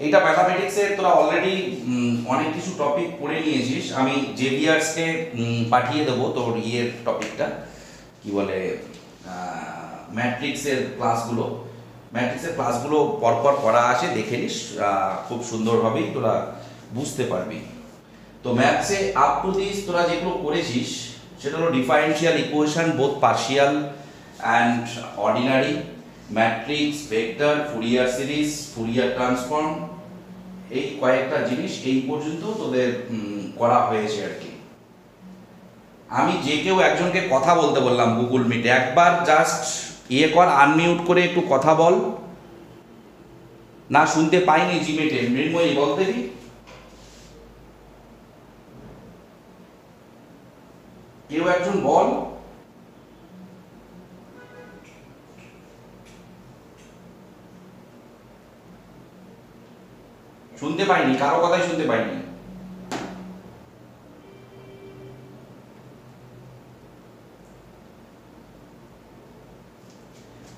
এইটা ম্যাথামেটিক্সের তোরা অলরেডি অনেক কিছু টপিক পড়ে নিয়েছিস। আমি জেভিয়ার্সকে পাঠিয়ে দেবো তোর ইয়ের টপিকটা, কি বলে, ম্যাট্রিক্সের ক্লাসগুলো পরপর করা আছে, দেখে নিস, খুব সুন্দরভাবেই তোরা বুঝতে পারবি। তো ম্যাথসে আপ টু দিস তোরা যেগুলো করেছিস সেটা হলো differential equation, both partial and ordinary, matrix, vector, Fourier series, Fourier transform, এই কয়েকটা জিনিস এই পর্যন্ত তোদের করা হয়েছে আর কি। আমি যে কেউ একজনকে কথা বলতে বললাম গুগল মিটে, একবার জাস্ট ইয়ে কর, আনমিউট করে একটু কথা বল। না শুনতে পাইনি জিমিটে, মৃন্ময়ী বলতে দি, কেউ একজন বল। শুনতে পাইনি, কারো কথাই শুনতে পাইনি।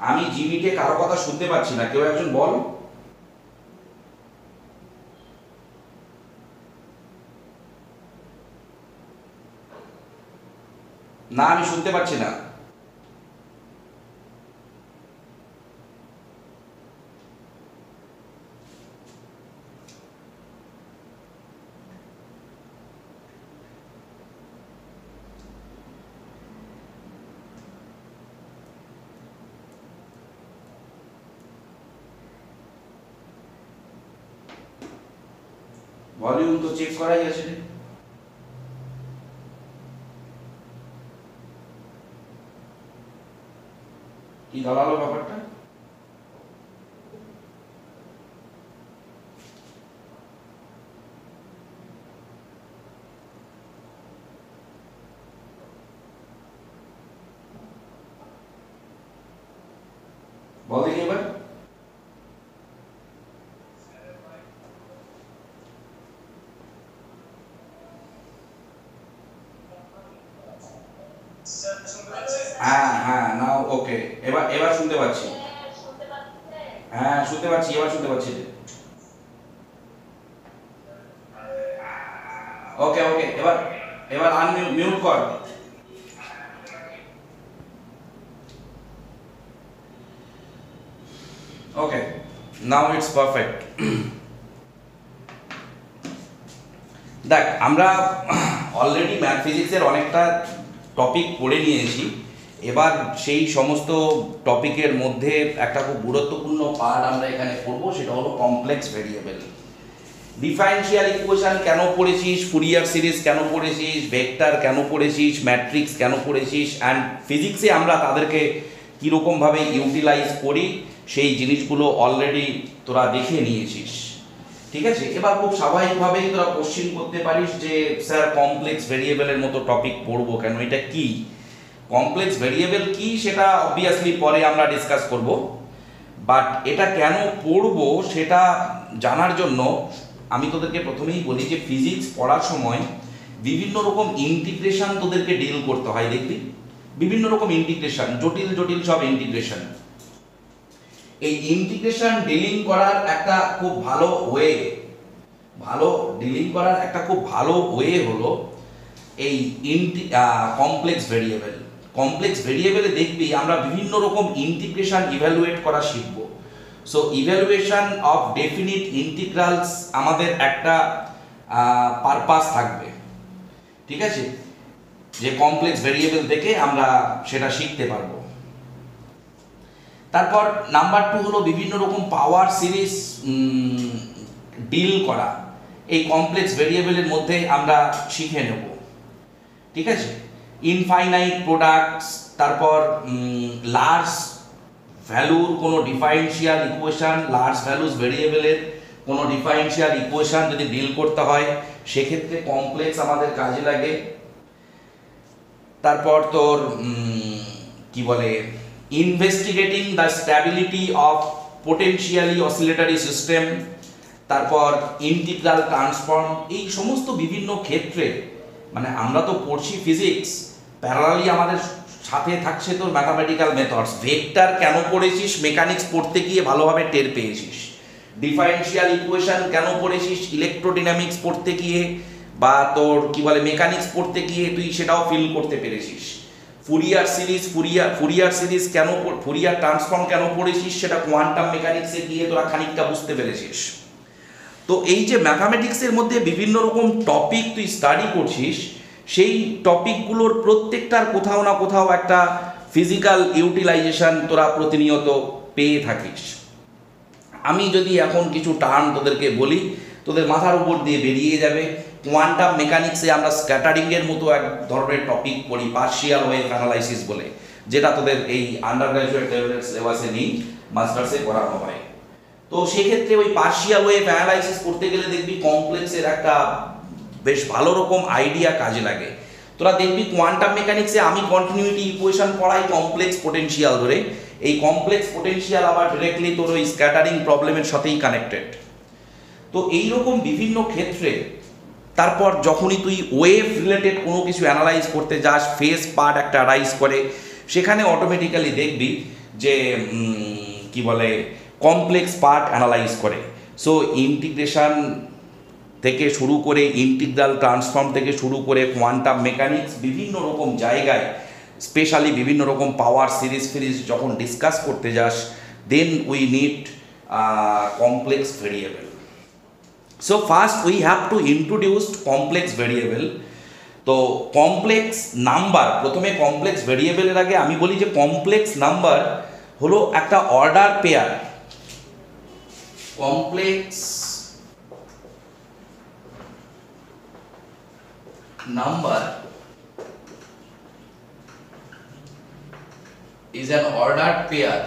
আমি জিমিটে কারো কথা শুনতে পাচ্ছি না, কেউ একজন বল। না আমি শুনতে পাচ্ছি না। ভলিউম তো চেক করাই আছে রে। কি দাঁড়ালো ব্যাপারটা? বল দেখি এবার। হ্যাঁ হ্যাঁ, নাও ওকে, এবার এবার শুনতে পাচ্ছি। হ্যাঁ শুনতে পাচ্ছি, এবার শুনতে পাচ্ছি। ওকে ওকে, এবার এবার আনমিউট কর। ওকে, নাও ইটস পারফেক্ট। দেখ, আমরা অলরেডি ম্যাথ ফিজিক্সের অনেকটা টপিক পড়ে নিয়েছি। এবার সেই সমস্ত টপিকের মধ্যে একটা খুব গুরুত্বপূর্ণ পার্ট আমরা এখানে পড়বো, সেটা হলো কমপ্লেক্স ভেরিয়েবল। ডিফারেনশিয়াল ইকুয়েশন কেন পড়েছিস, ফুরিয়ার সিরিজ কেন পড়েছিস, ভেক্টর কেন পড়েছিস, ম্যাট্রিক্স কেন পড়েছিস, অ্যান্ড ফিজিক্সে আমরা তাদেরকে কীরকমভাবে ইউটিলাইজ করি সেই জিনিসগুলো অলরেডি তোরা দেখে নিয়েছিস। ঠিক আছে, এবার খুব স্বাভাবিকভাবেই তোরা কোশ্চিন করতে পারিস যে স্যার কমপ্লেক্স ভেরিয়েবলের মতো টপিক পড়বো কেন, এটা কি কমপ্লেক্স ভেরিয়েবল কি, সেটা অবভিয়াসলি পরে আমরা ডিসকাস করব। বাট এটা কেন পড়বো সেটা জানার জন্য আমি তোদেরকে প্রথমেই বলি যে ফিজিক্স পড়ার সময় বিভিন্ন রকম ইন্টিগ্রেশন তোদেরকে ডিল করতে হয়। দেখবি বিভিন্ন রকম ইন্টিগ্রেশন, জটিল জটিল সব ইন্টিগ্রেশন। এই ইন্টিগ্রেশন ডিলিং করার একটা খুব ভালো ওয়ে হলো এই কমপ্লেক্স ভেরিয়েবল। কমপ্লেক্স ভেরিয়েবলে দেখবি আমরা বিভিন্ন রকম ইন্টিগ্রেশন ইভ্যালুয়েট করা শিখব। So evaluation of definite integrals আমাদের একটা পারপাস থাকবে। ঠিক আছে, যে কমপ্লেক্স ভেরিয়েবল থেকে আমরা সেটা শিখতে পারবো। তারপর নাম্বার 2 হলো বিভিন্ন রকম পাওয়ার সিরিজ ডিল করা, এই কমপ্লেক্স ভেরিয়েবলের মধ্যে আমরা শিখে নেব। ঠিক আছে, ইনফাইনাইট প্রোডাক্টস, তারপর লার্জ ভ্যালুর কোনো ডিফারেনশিয়াল ইকুয়েশন, লার্জ ভ্যালুস ভেরিয়েবলের কোনো ডিফারেনশিয়াল ইকুয়েশন যদি ডিল করতে হয় সেক্ষেত্রে কমপ্লেক্স আমাদের কাজে লাগে। তারপর তোর কি বলে, investigating the stability of potentially oscillatory system, তারপর ইন্টিগ্রাল ট্রান্সফর্ম, এই সমস্ত বিভিন্ন ক্ষেত্রে মানে আমরা তো পড়ছি ফিজিক্স, প্যারালালি আমাদের সাথে থাকছে তোর ম্যাথামেটিক্যাল মেথডস। ভেক্টর কেন পড়েছিস, মেকানিক্স পড়তে গিয়ে ভালোভাবে টের পেয়েছিস। ডিফারেনশিয়াল ইকুয়েশন কেন পড়েছিস ইলেকট্রোডাইনামিক্স পড়তে গিয়ে, বা তোর কি বলে মেকানিক্স পড়তে গিয়ে তুই সেটাও ফিল করতে পেরেছিস। ফুরিয়ার সিরিজ কেন, ফুরিয়ার ট্রান্সফর্ম কেন পড়েছিস সেটা কোয়ান্টাম মেকানিক্সে গিয়ে তোরা খানিকটা বুঝতে পেরেছিস। তো এই যে ম্যাথামেটিক্সের মধ্যে বিভিন্ন রকম টপিক তুই স্টাডি করছিস, সেই টপিকগুলোর প্রত্যেকটার কোথাও না কোথাও একটা ফিজিক্যাল ইউটিলাইজেশন তোরা প্রতিনিয়ত পেয়ে থাকিস। আমি যদি এখন কিছু টার্ম তোদেরকে বলি, তোদের মাথার উপর দিয়ে বেরিয়ে যাবে। কোয়ান্টাম মেকানিক্সে আমরা স্ক্যাটারিংয়ের মতো এক ধরনের টপিক পড়ি, পার্শিয়াল ওয়েভ অ্যানালাইসিস বলে, যেটা তোদের এই আন্ডার গ্র্যাজুয়েট লেভেলের সিলেবাসে নেই, মাস্টার্সে করানো হয়। তো সেক্ষেত্রে ওই পার্শিয়াল ওয়েভ অ্যানালাইসিস করতে গেলে দেখবি কমপ্লেক্সের একটা বেশ ভালো রকম আইডিয়া কাজে লাগে। তোরা দেখবি কোয়ান্টাম মেকানিক্সে আমি কন্টিনিউটি ইকুয়েশন পড়াই কমপ্লেক্স পোটেনশিয়াল ধরে, এই কমপ্লেক্স পোটেনশিয়াল আবার ডিরেক্টলি তোর ওই স্ক্যাটারিং প্রবলেমের সাথেই কানেক্টেড। তো এইরকম বিভিন্ন ক্ষেত্রে তারপর যখনই তুই ওয়েভ রিলেটেড কোনো কিছু অ্যানালাইজ করতে যাস, ফেজ পার্ট একটা অ্যারাইজ করে, সেখানে অটোমেটিক্যালি দেখবি যে কি বলে কমপ্লেক্স পার্ট অ্যানালাইজ করে। সো ইন্টিগ্রেশন থেকে শুরু করে ইন্টিগ্রাল ট্রান্সফর্ম থেকে শুরু করে কোয়ান্টাম মেকানিক্স বিভিন্ন রকম জায়গায়, স্পেশালি বিভিন্ন রকম পাওয়ার সিরিজ যখন ডিসকাস করতে যাস, then we need complex variable. So first we have to introduce complex variable. তো কমপ্লেক্স নাম্বার, প্রথমে কমপ্লেক্স ভেরিয়েবলের আগে আমি বলি যে কমপ্লেক্স নাম্বার হলো একটা order pair. Complex number is an ordered pair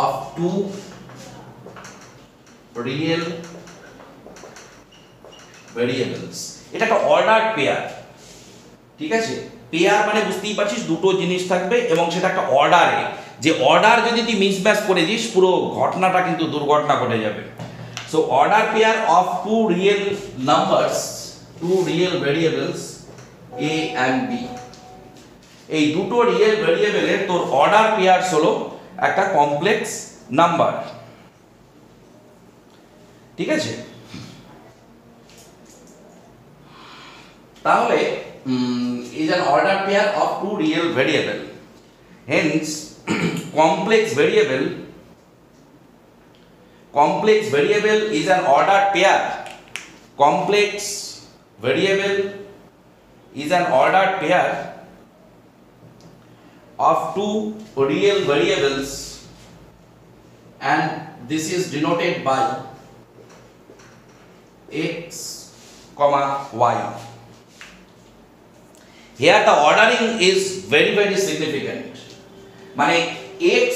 of two real variables. এটা একটা অর্ডার্ড পেয়ার, ঠিক আছে? পেয়ার মানে বুঝতেই পারছিস দুটো জিনিস থাকবে এবং সেটা একটা অর্ডারে। যে অর্ডার যদি তুই মিসম্যাচ করে দিস, পুরো ঘটনাটা কিন্তু দুর্ঘটনা ঘটে যাবে। So order pair of two real numbers, two real variables a and b. এই দুটো রিয়েল ভেরিয়েবলের তোর অর্ডার পেয়ারস হলো একটা কমপ্লেক্স নাম্বার, ঠিক আছে? তাহলে is an ordered pair of two real variable. Hence complex variable is an ordered pair. Complex variable is an ordered pair of two real variables, and this is denoted by x, y. Here the ordering is very very significant. মানে x,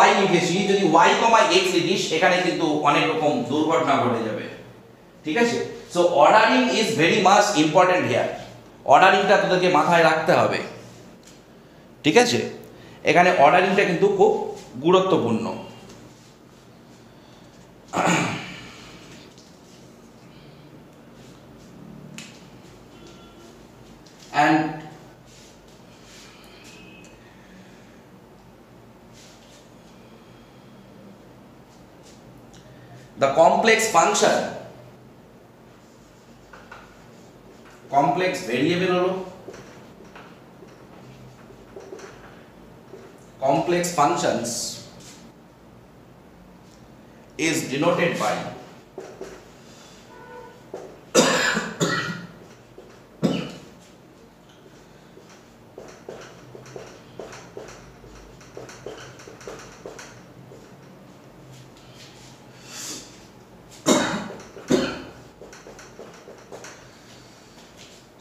y লিখেছি, যদি y, x লিখিস এখানে কিন্তু অনেক রকম দুর্ঘটনা ঘটে যাবে, ঠিক আছে? So ordering is very much important here. অর্ডারিংটা তোদেরকে মাথায় রাখতে হবে, ঠিক আছে? এখানে অর্ডারিংটা কিন্তু খুব গুরুত্বপূর্ণ। And the complex function, complex variable হলো complex functions is denoted by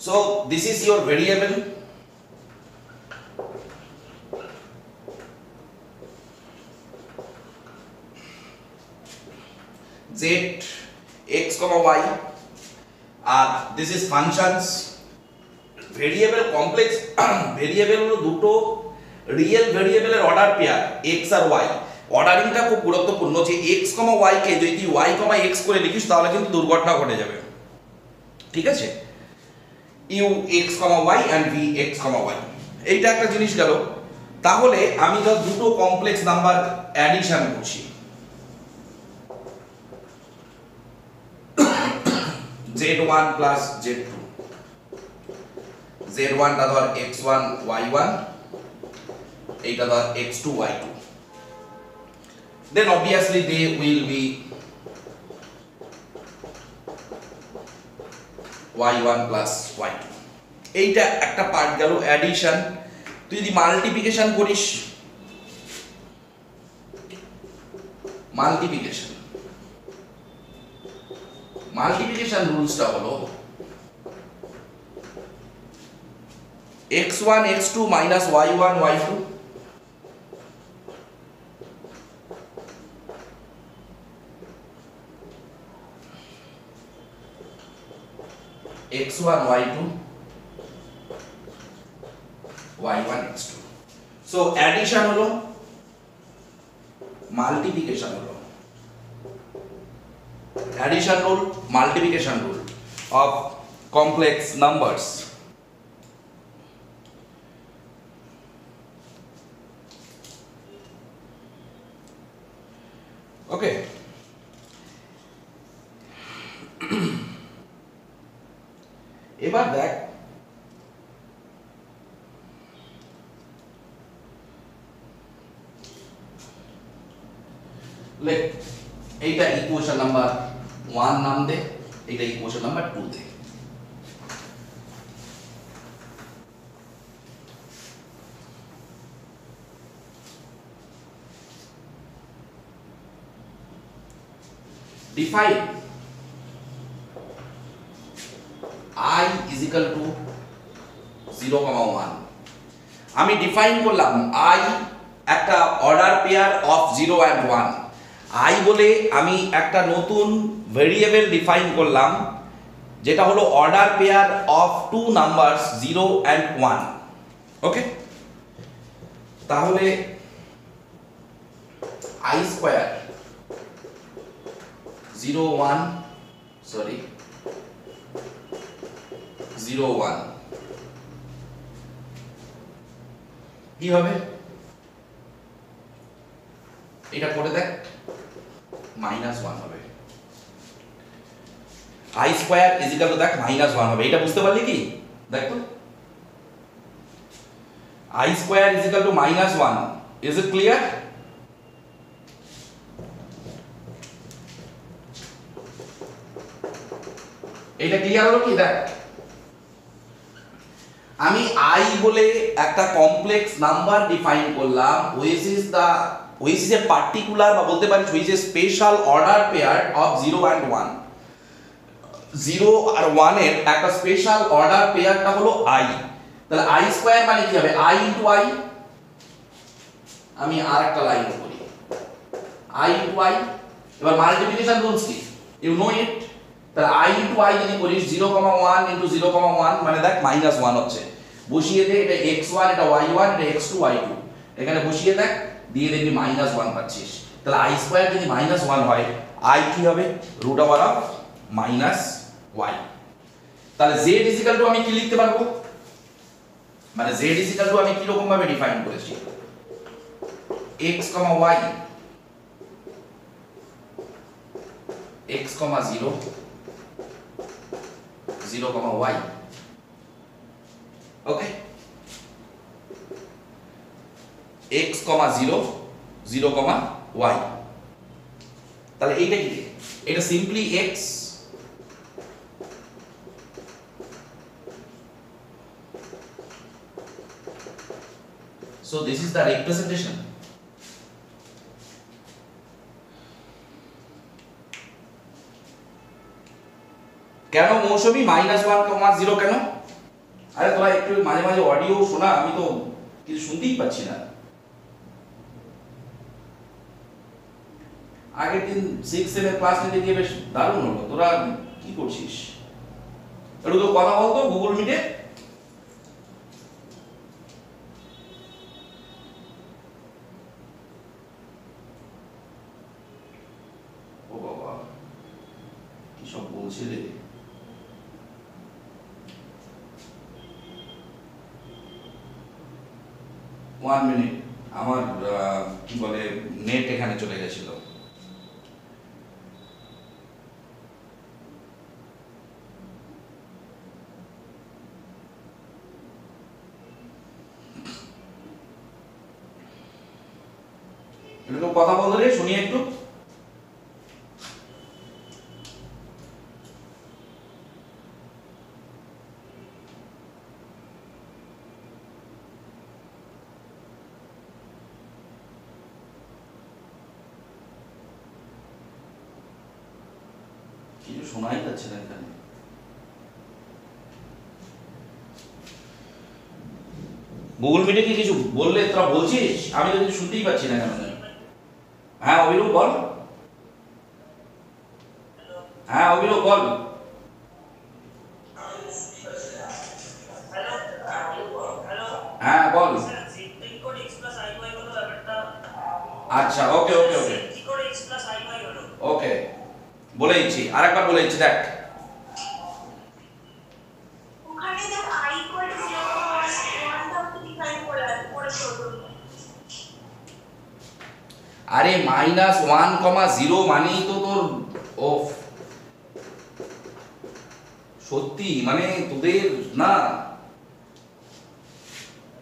so this is your variable z, x, y, this is functions. Variable complex variable হলো দুটো রিয়েল ভেরিয়েবলের অর্ডার পেয়ার x আর y। অর্ডারিংটা খুব গুরুত্বপূর্ণ, যে x, y কে যদি তুই y, x করে লিখিস তাহলে কিন্তু দুর্ঘটনা ঘটে যাবে, ঠিক আছে? u x, y and v x, y, এইটা একটা জিনিস গেল। তাহলে আমি যখন দুটো কমপ্লেক্স নাম্বার অ্যাডিশন করছি, z1 প্লাস z2, z1 টা ধর x1 y1, এইটা ধর x2 y2, then obviously they will be y1 plus y2. এইটা একটা পার্ট গেল অ্যাডিশন। তুই যদি মাল্টিপ্লিকেশন করিস, মাল্টিপ্লিকেশন রুলসটা হলো x1 x2 minus y1 y2 x1 y2 y1 x2. So addition হলো, মাল্টিপ্লিকেশন হলো, addition rule, multiplication rule of complex numbers. Okay, এবার দেখ এইটা ইকুয়েশন নাম্বার 1 নাম দে, এটা ইকুয়েশন নাম্বার 2 দে। Define I is equal to 0, 1। আমি ডিফাইন করলাম I একটা order pair of 0 and 1। I বলে আমি একটা নতুন ভেরিয়েবল ডিফাইন করলাম যেটা হলো order pair of two numbers 0 and 1। Okay, তাহলে I স্কয়ার 0 1 সরি 0 1 কি হবে, এটা করে দেখ, -1 হবে। I square is equal two দেখ -1 হবে। এটা বুঝতে পারলি কি? দেখ তো, I square is equal two -1। Is it clear? এটা ক্লিয়ার হলো কি? দেখ, আমি I বলে একটা কমপ্লেক্স নাম্বার ডিফাইন করলাম which is a particular বা বলতে পারিস which is special order pair of 0 and 1। 0 আর 1 এর একটা স্পেশাল অর্ডার পেয়ারটা হলো I। তাহলে I স্কয়ার মানে কি হবে? I into I। আমি আরেকটা লাইন করি, I ইনটু I। এবার মাল্টিপ্লিকেশন রুলস কি? ইউ নো ইট। তাহলে I ইনটু I যদি করিস 0, 1 ইনটু 0, 1 মানে দেখ -1 হচ্ছে। বসিয়ে দে, এটা x1, এটা y1, এটা x2 y2, এখানে বসিয়ে দেখ, দিয়ে দেখবি -1 পাচ্ছিস। তাহলে I স্কয়ার যদি -1 হয়, I কি হবে? Root over of -y। তাহলে z ইজ ইকুয়াল টু আমি কি লিখতে পারবো? মানে z ইজ ইকুয়াল টু আমি কি রকম ভাবে ডিফাইন করেছি? x, y x, 0 0, y। ওকে, x, 0 0, y। তাহলে এইটা কি? এটা simply x। So this is the representation। কেন মৌসুমী -1, 0 কেন? আরে তোরা একটু মাঝে মাঝে অডিও শোনা, আমি তো কিছু শুনতেই পাচ্ছি না। আগের দিন 6, 7 ক্লাস নিতে গিয়ে বেশ দারুণ হলো। তোরা কি করছিস? একটু তো কথা বলতো গুগল মিটে। ও বাবা, কি সব বলছিলে? ওয়ান মিনিট, আমার কি বলে নেট এখানে চলে গেছিল। শুনি একটু। কিছু শোনাই যাচ্ছে না এখানে। গুগল মিটে কি কিছু বললে তোরা বলছিস? আমি তো কিছু শুনতেই পাচ্ছি না কেন? হ্যাঁ অভিরূপ বল। হ্যাঁ অভিরূপ বল। হ্যাঁ বল। আচ্ছা ওকে ওকে ওকে ওকে, বলে দিচ্ছি, আরেকবার বলে দিচ্ছি দেখ। আরে -1,0 মানেই তো তোর, ও সত্যি মানে তোদের না,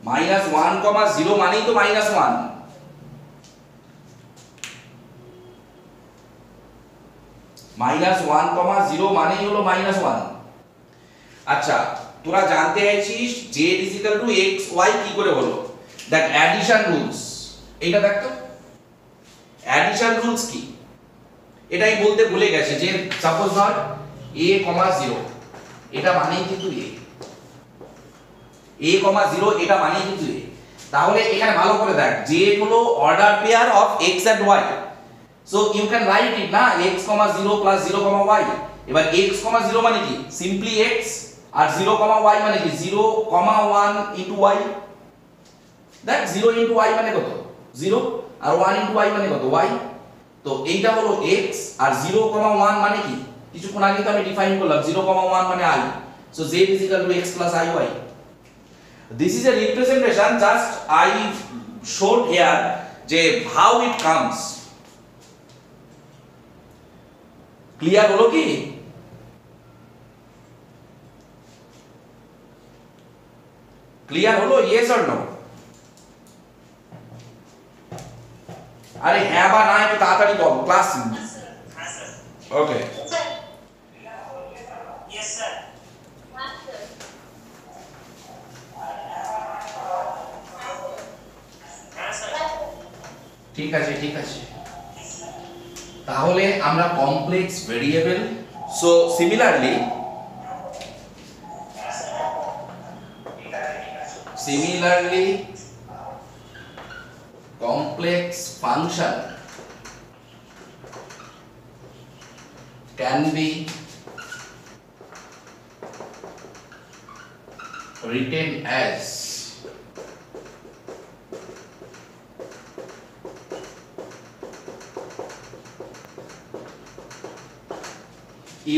-1,0 মানেই তো -1, -1,0 মানেই হলো -1। আচ্ছা তোরা জানতে চাইছিস z x y কি করে হলো? দেখ অ্যাডিশন রুলস, এইটা দেখ তো অ্যাডিশন রুলস কি, এটাই বলতে ভুলে গেছে যে সাপোজ ধর a, 0 এটা মানেই কিন্তু a, 0 এটা মানেই কিন্তু a। তাহলে এখানে ভালো করে দেখ z হলো order pair of x and y, so you can write it না x, 0 প্লাস 0, y। এবার x, 0 মানে কি সিম্পলি x, আর 0, y মানে কি 0, 1 ইনটু y। দেখ 0 ইনটু y মানে কত 0, আর 1 ইনটু y মানে কত y। তো এইটা হলো x, আর 0, 1 মানে কি কিছুক্ষণ আগে তো আমি ডিফাইন করলাম 0, 1 মানে i, so z is equal to x plus iy। This is a representation, just I showed here যে how it comes। ক্লিয়ার হলো কি? ক্লিয়ার হলো, yes or no? আরে হ্যাঁ বা না একটু তাড়াতাড়ি বল, ক্লাস। ওকে ঠিক আছে ঠিক আছে। তাহলে আমরা complex variable, so similarly complex function can be written as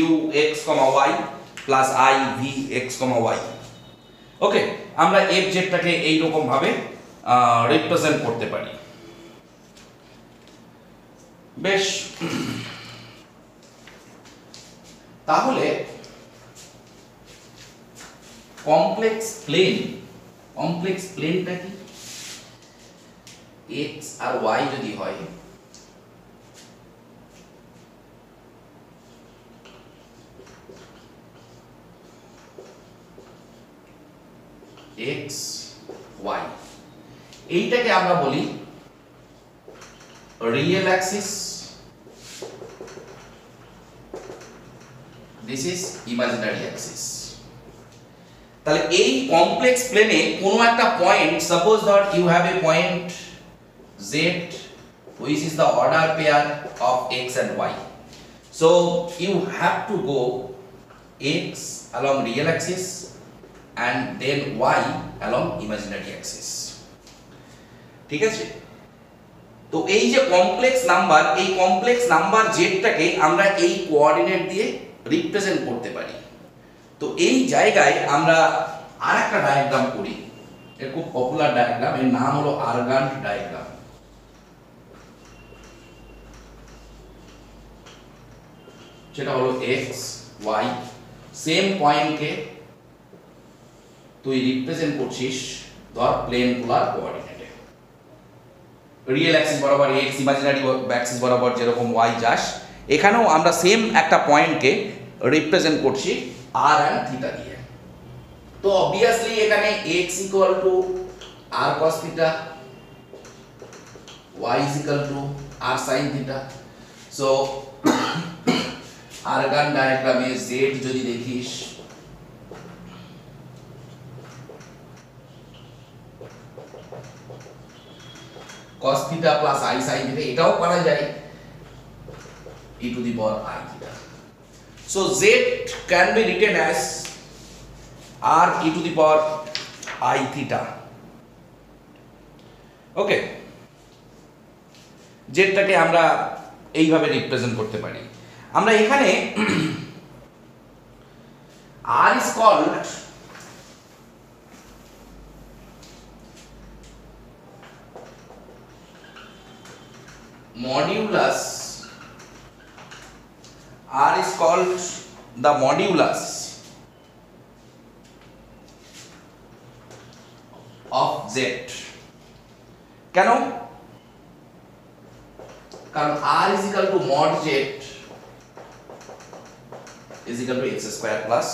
u x, y plus i v x, y। ওকে, আমরা f z টাকে এই রকম ভাবে রিপ্রেজেন্ট করতে পারি। বেশ, তাহলে কমপ্লেক্স প্লেনটা কি? x আর y যদি হয়, x y, এইটাকে আমরা বলি real axis, this is imaginary axis. তাহলে এই কমপ্লেক্স প্লেনে কোনো একটা পয়েন্ট, সাপোজ ধর you have a point z which is the order pair of x and y, so you have to go x along real axis and then y along imaginary axis। ঠিক আছে? তো এই যে complex number, এই complex number z টাকে আমরা এই coordinate দিয়ে রিপ্রেজেন্ট করতে পারি। তো এই জায়গায় আমরা আরেকটা ডায়াগ্রাম করি, এর খুব পপুলার ডায়াগ্রাম, এর নাম হলো আরগান্ট ডায়াগ্রাম। সেটা হলো x y, সেম পয়েন্টকে তুই রিপ্রেজেন্ট করছিস ধর প্লেন পোলার কোঅর্ডিনেটে। রিয়েল অ্যাক্সিস বরাবর এক্স, ইমাজিনারি অ্যাক্সিস বরাবর যেরকম ওয়াই যাস, এখানেও আমরা সেম একটা পয়েন্টকে রিপ্রেজেন্ট করছি আর অ্যান্ড থিটা দিয়ে। তো অবভিয়াসলি এখানে x equal to r cos theta, y is equal to r sin theta. So Argand ডায়াগ্রামে জেড যদি দেখিস, cos theta plus I sin theta, এটাও করা যায় e to the power I theta. So z can be written as r e to the power I theta. ওকে, জেডটাকে আমরা এইভাবে represent করতে পারি। আমরা এখানে r is called modulus, r is called the modulus of z. কেন? কারণ r is equal to mod z is equal to x square plus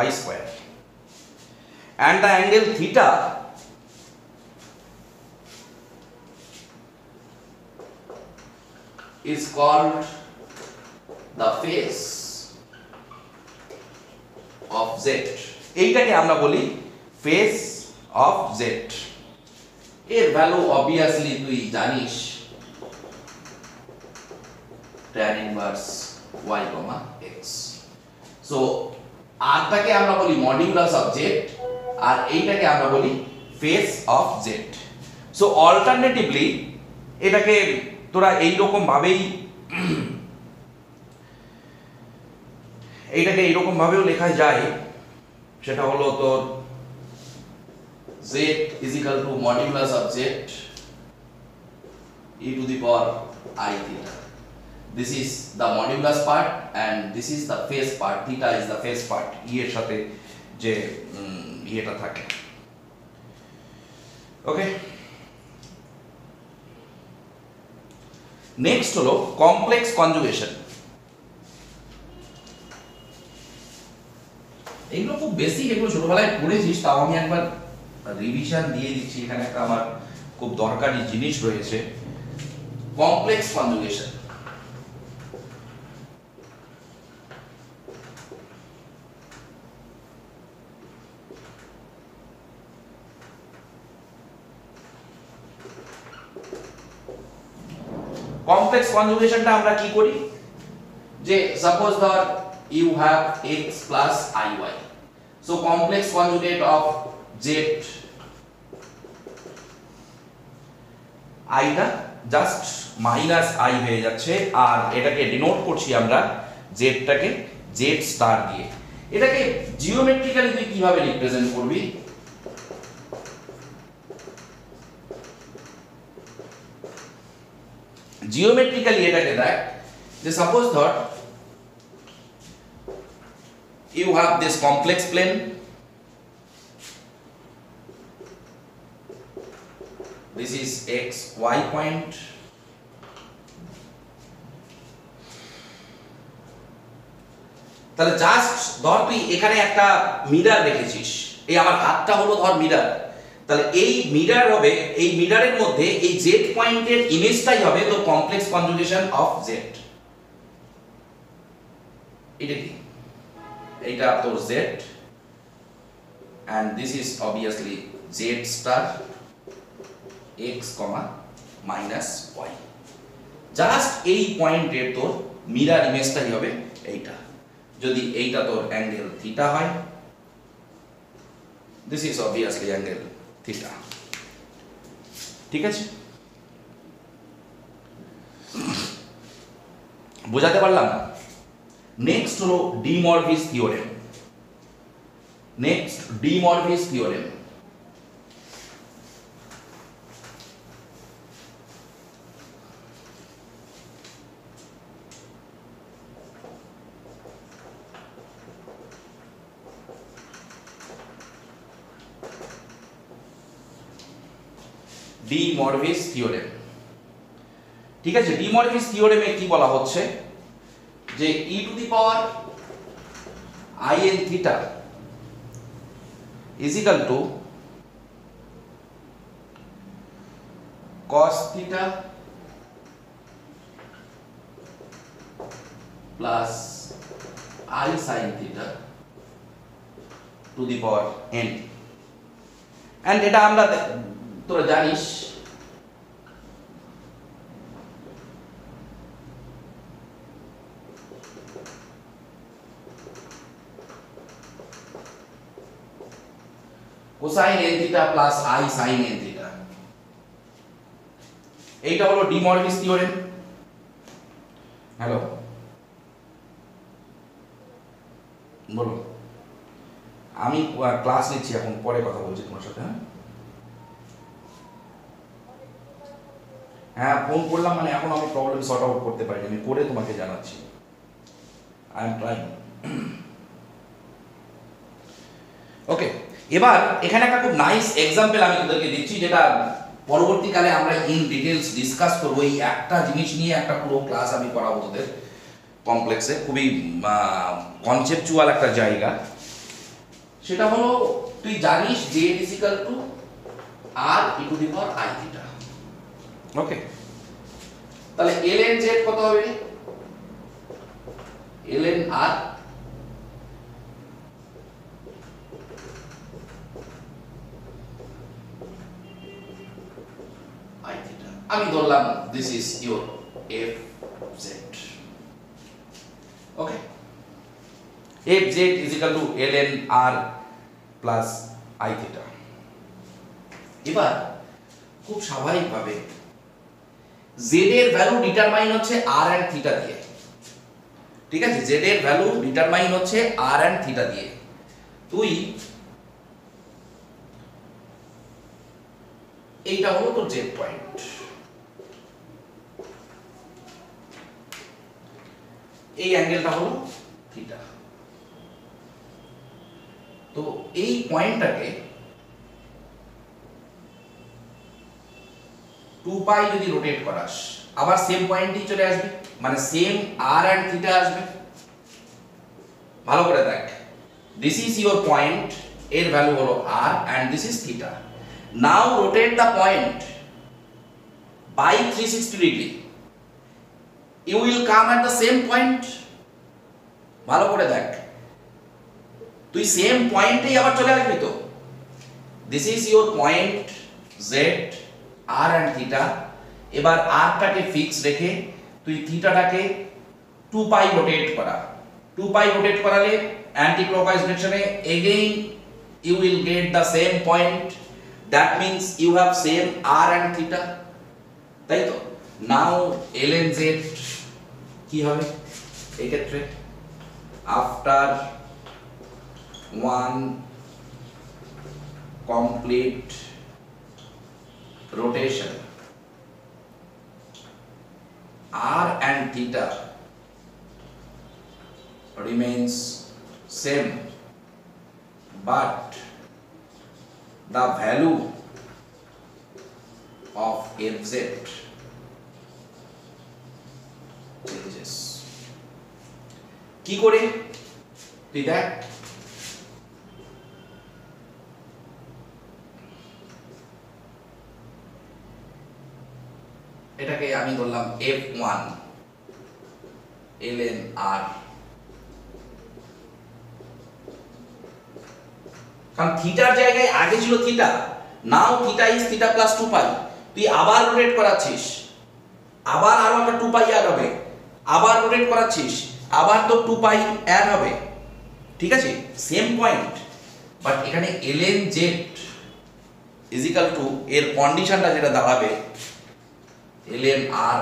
y square, and the angle theta is called the face of z. এইটাকে আমরা বলি face of z। এর value obviously তুই জানিস, tan inverse y, x। So r টাকে আমরা বলি modulus of z, আর এইটাকে আমরা বলি face of z। So alternatively এটাকে তোরা এইরকম ভাবেই এইটাকে এইরকম ভাবেও লেখা যায়, সেটা হলো তোর z is equal to modulus of z e to the power I theta. This is the modulus part and this is the phase part. Theta is the phase part, এর সাথে যে এটা থাকে। ওকে, নেক্সট হলো কমপ্লেক্স কনজুগেশন। এগুলো খুব বেশি, এগুলো ছোটবেলায় পড়েছিস, তাও আমি একবার রিভিশন দিয়ে দিচ্ছি। এখানে একটা আমার খুব দরকারি জিনিস রয়েছে, কমপ্লেক্স কনজুগেশন। কমপ্লেক্স কনজুগেশনটা আমরা কি করি, যে সাপোজ ধর you have x plus iy, so complex conjugate of z i টা জাস্ট মাইনাস i হয়ে যাচ্ছে, আর এটাকে ডিনোট করছি আমরা z টাকে z স্টার দিয়ে। এটাকে জিওমেট্রিক্যালি তুই কিভাবে রিপ্রেজেন্ট করবি, জিওমেট্রিক্যালি এটাকে দেখ, যে সাপোজ ধর you have this complex plane, this is x y point, তাহলে জাস্ট ধর তুই এখানে একটা মিরর রেখেছিস, এই আমার হাতটা হলো ধর মিরর, তাহলে এই মিরর হবে, এই মিররের মধ্যে এই z পয়েন্টের ইমেজটাই হবে তো কমপ্লেক্স কনজুগেশন অফ z। এটা কি, এইটা তোর z and this is obviously z star x, minus y। Just এই পয়েন্টের তোর মিরর ইমেজটাই হবে এইটা। যদি এইটা তোর অ্যাঙ্গেল থিটা হয়, this is obviously angle theta. ঠিক আছে, বোঝাতে পারলাম? নেক্সট হলো de Moivre's theorem. Next de Moivre's theorem. De Moivre's theorem ঠিক আছে, ডি মরফিস থিওরেমে কি বলা হচ্ছে যে e to the power i n theta is equal to cos theta plus I sin theta to the power n, and এটা আমরা তোরা জানিস cosine n theta plus I sin n theta, এইটা হলো ডি মরফিস থিওরেম। হ্যালো, বলো। আমি class নিচ্ছি এখন, পরে কথা বলছি তোমার সাথে। হ্যাঁ, ফোন করলাম মানে এখন আমি প্রবলেম সর্ট আউট করতে পারি, আমি করে তোমাকে জানাচ্ছি। I am trying. ওকে, এবার এখানে একটা খুব নাইস এক্সাম্পল আমি তোদেরকে দিচ্ছি, যেটা পরবর্তীকালে আমরা ইন ডিটেলস ডিসকাস করবো। এই একটা জিনিস নিয়ে একটা পুরো ক্লাস আমি করাবো তোদের কমপ্লেক্সে, খুবই কনসেপচুয়াল একটা জায়গা। সেটা হলো, তুই জানিস z is equal to r e to the power i theta. Okay, তাহলে ln z কত হবে? ln r I theta, আমি ধরলাম this is your f z। Okay, f z is equal to ln r plus I theta। এবার খুব স্বাভাবিকভাবে z এর value determine হচ্ছে r and থিটা দিয়ে। ঠিক আছে, z এর ভ্যালু ডিটারমাইন হচ্ছে r and থিটা দিয়ে। তুই এইটা হলো তোর জেড পয়েন্ট, এই অ্যাঙ্গেলটা হলো থিটা। তো এই পয়েন্টটাকে 2 পাই যদি রোটেট করাস, আবার সেম পয়েন্টই চলে আসবে, মানে সেম আর এন্ড থিটা আসবে। ভালো করে দেখ, দিস ইজ ইওর পয়েন্ট, এর ভ্যালু হলো r and this is theta. Now rotate the point by 360 degree, you will come at the same point। ভালো করে দেখ, তুই সেম পয়েন্টেই আবার চলে আসবি। তো this is your point z, r and theta. এবার আরটাকে ফিক্স রেখে তুই থিটাটাকে 2 পাই রোটেট করা। 2 পাই রোটেট করালে অ্যান্টি ক্লকওয়াইজ ডিরেকশনে again you will get the same point, that means you have same r and theta, তাই তো। নাও ln z কি হবে এই ক্ষেত্রে? After one complete rotation, r and theta remains same, but the value of fz changes। কি করে তুই দেখ, এটাকে আমি ধরলাম f1 ln r, কারণ থিটার জায়গায় আগে ছিল theta, now theta is theta plus 2 পাই। তুই আবার রোটেট করাচ্ছিস, আবার আরো একটা 2 পাই অ্যাড হবে, আবার রোটেট করাচ্ছিস, আবার তো 2 পাই অ্যাড হবে। ঠিক আছে, সেম পয়েন্ট, বাট এখানে ln z is equal two, এর কন্ডিশনটা যেটা দাঁড়াবে ln r।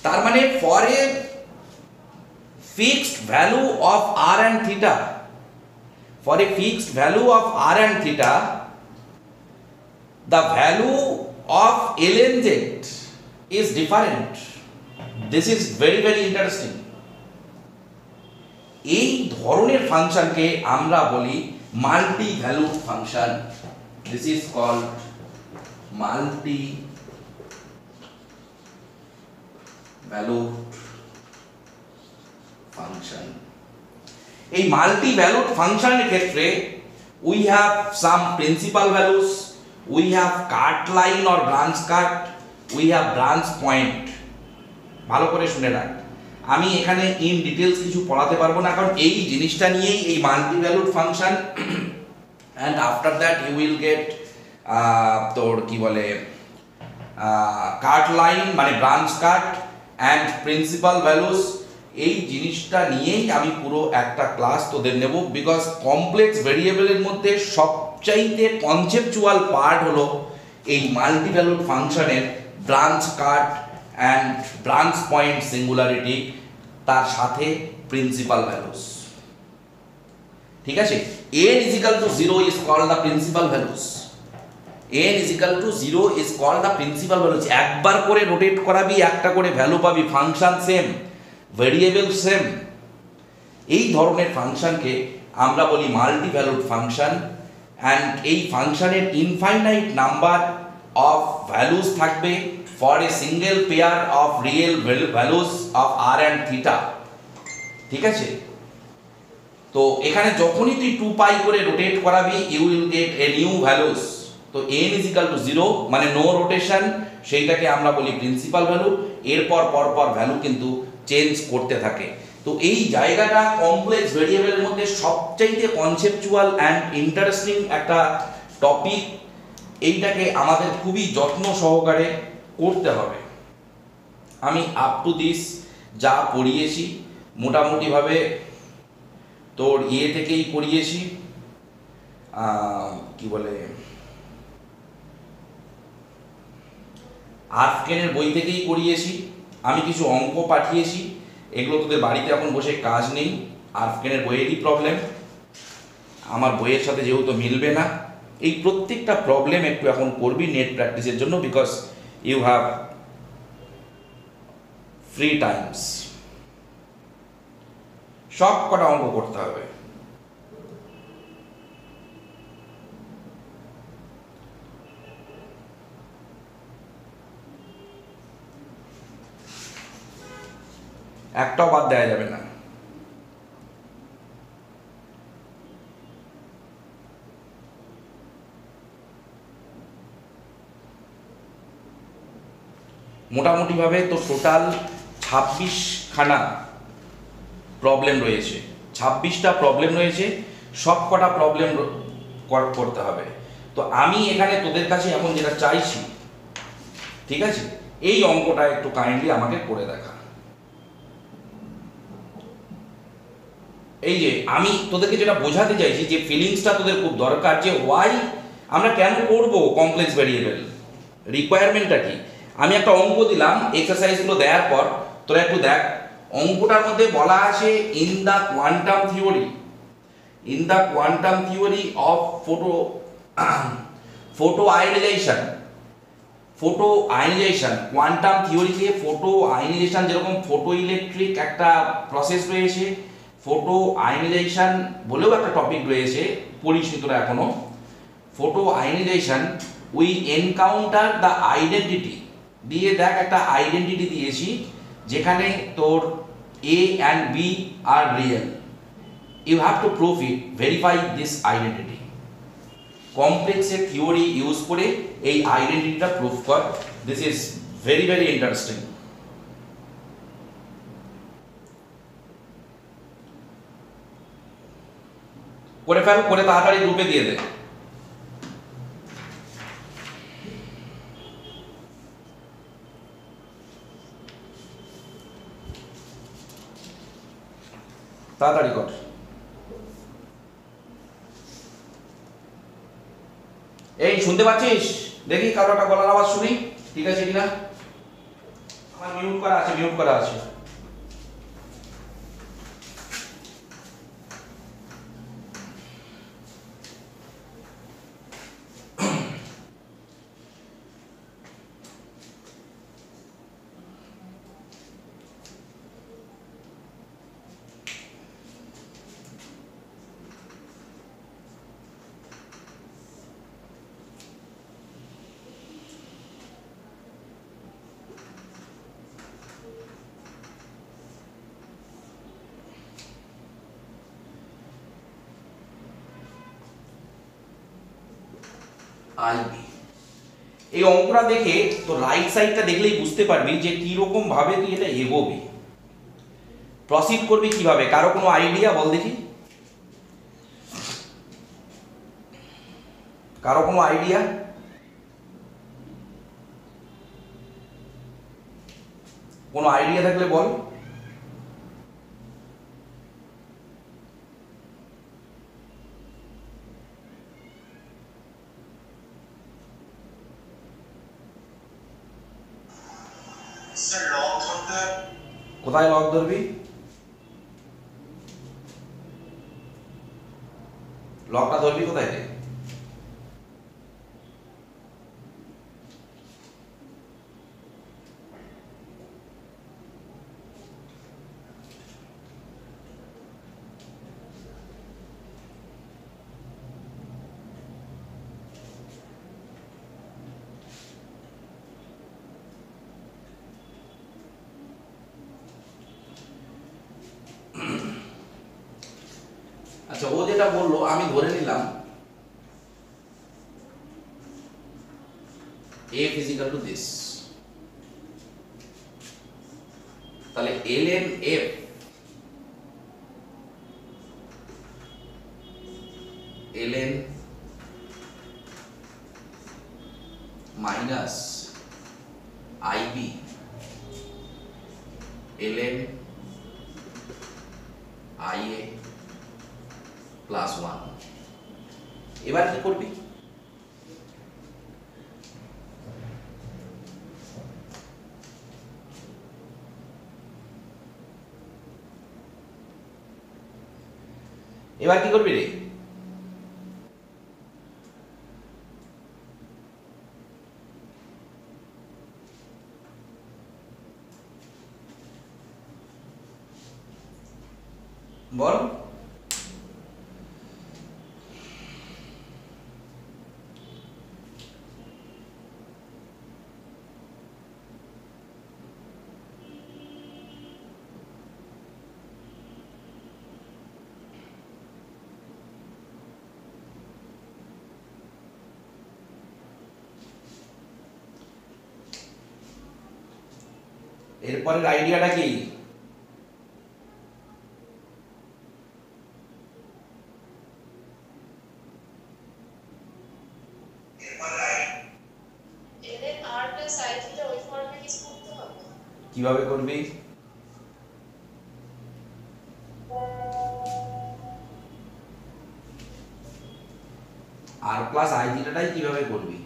তার মানে for a fixed value of r and theta, for a fixed value of r and theta, the value of ln z is different। This is very very interesting। এই ধরনের ফাংশনকে আমরা বলি multi value function. This is called multi valued function. এই multi valued ফাংশনের ক্ষেত্রে we have some principal values, we have cut line or branch cut, we have branch point. ভালো করে শুনে রাখ, আমি এখানে ইন ডিটেলস কিছু পড়াতে পারবো না, কারণ এই জিনিসটা নিয়েই এই multi valued function. And after that you will get তোর কি বলে কাট লাইন মানে branch cut and principal values. এই জিনিসটা নিয়েই আমি পুরো একটা ক্লাস তোদের নেব, বিকজ কমপ্লেক্স ভেরিয়েবলের মধ্যে সবচাইতে কনসেপচুয়াল পার্ট হলো এই মাল্টি ভ্যালুড ফাংশনের branch cut and branch point singularity, তার সাথে প্রিন্সিপাল ভ্যালুস। ঠিক আছে, n is equal to 0 is called the principal values, n is equal to 0 is called the principal values। একবার করে রোটেট করাবি, একটা করে ভ্যালু পাবি, ফাংশন সেম, ভেরিয়েবল সেম। এই ধরনের ফাংশনকে আমরা বলি মাল্টি ভ্যালুড ফাংশন। অ্যান্ড এই ফাংশনের ইনফাইনাইট নাম্বার অফ ভ্যালুস থাকবে for a single pair of real values of r and theta. ঠিক আছে, তো এখানে যখনই তুই 2 পাই করে রোটেট করাবি you will get a new values. তো n is equal to 0 মানে নো রোটেশন, সেইটাকে আমরা বলি প্রিন্সিপাল ভ্যালু। এরপর পরপর ভ্যালু কিন্তু চেঞ্জ করতে থাকে। তো এই জায়গাটা কমপ্লেক্স ভেরিয়েবলের মধ্যে সবচাইতে কনসেপচুয়াল অ্যান্ড ইন্টারেস্টিং একটা টপিক। এইটাকে আমাদের খুবই যত্ন সহকারে করতে হবে। আমি আপ টু দিস যা পড়িয়েছি মোটামুটিভাবে তোর থেকেই পড়িয়েছি, কি বলে আর্ফকেনের বই থেকেই পড়িয়েছি। আমি কিছু অঙ্ক পাঠিয়েছি, এগুলো তোদের বাড়িতে এখন বসে কাজ নেই, আর্ফকেনের বইয়েরই প্রবলেম, আমার বইয়ের সাথে যেহেতু মিলবে না। এই প্রত্যেকটা প্রবলেম একটু এখন করবি নেট প্র্যাকটিসের জন্য, because you have free times. সব কটা অঙ্ক করতে হবে। একটাও বাদ দেওয়া যাবে না। মোটামুটিভাবে তো টোটাল 26খানা প্রবলেম রয়েছে, 26টা প্রবলেম রয়েছে, সব কটা প্রবলেম করতে হবে। তো আমি এখানে তোদের কাছে এখন যেটা চাইছি, ঠিক আছে, এই অঙ্কটা একটু কাইন্ডলি আমাকে করে দেখা। এই যে আমি তোদেরকে যেটা বোঝাতে চাইছি, যে ফিলিংসটা তোদের খুব দরকার, যে ওয়াই আমরা কেন করব কমপ্লেক্স ভেরিয়েবল, রিকোয়ারমেন্টটা কি। আমি একটা অঙ্ক দিলাম, এক্সারসাইজগুলো দেওয়ার পর তোরা একটু দেখ। অঙ্কটার মধ্যে বলা আছে in the quantum theory of photo ionization. Quantum থিওরিতে ফটো আয়নাইজেশন, যেরকম ফটো ইলেকট্রিক একটা প্রসেস রয়েছে, ফটো আয়নাইজেশন বলেও একটা টপিক রয়েছে, পড়িসনি তোরা এখনো। Photo ionization we encounter the identity, দিয়ে দেখ একটা আইডেন্টিটি দিয়েছি যেখানে তোর A and B are real. You have to prove it, verify this identity. কমপ্লেক্সের থিওরি ইউজ করে এই আইডেন্টিটিটা প্রুফ কর। This is very very interesting. করে ফেল, করে তাড়াতাড়ি গ্রুপে দিয়ে দে। তাড়াতাড়ি কর। এই শুনতে পাচ্ছিস? দেখি কারো একটা গলার আওয়াজ শুনি, ঠিক আছে কিনা। আমার মিউট করা আছে। আইবি। এই অঙ্কটা দেখে তো রাইট সাইডটা দেখলেই বুঝতে পারবি যে কিরকম ভাবে তুই এটা এগোবি, প্রসিড করবি কিভাবে। কারো কোনো আইডিয়া বল দেখি, কারো কোনো আইডিয়া? কোনো আইডিয়া থাকলে বল। কোথায় লক ধরবি? লকটা ধরবি কোথায় রে? আচ্ছা, ও যেটা বললো আমি ধরে নিলাম f is equal to this, তাহলে ln f ln minus ib ln ia plus 1। এবার কি করবি? এবার কি করবি রে? বল। এরপরের আইডিয়াটা কি? কিভাবে করবি? আর প্লাস আই থিটাটাই কিভাবে করবি?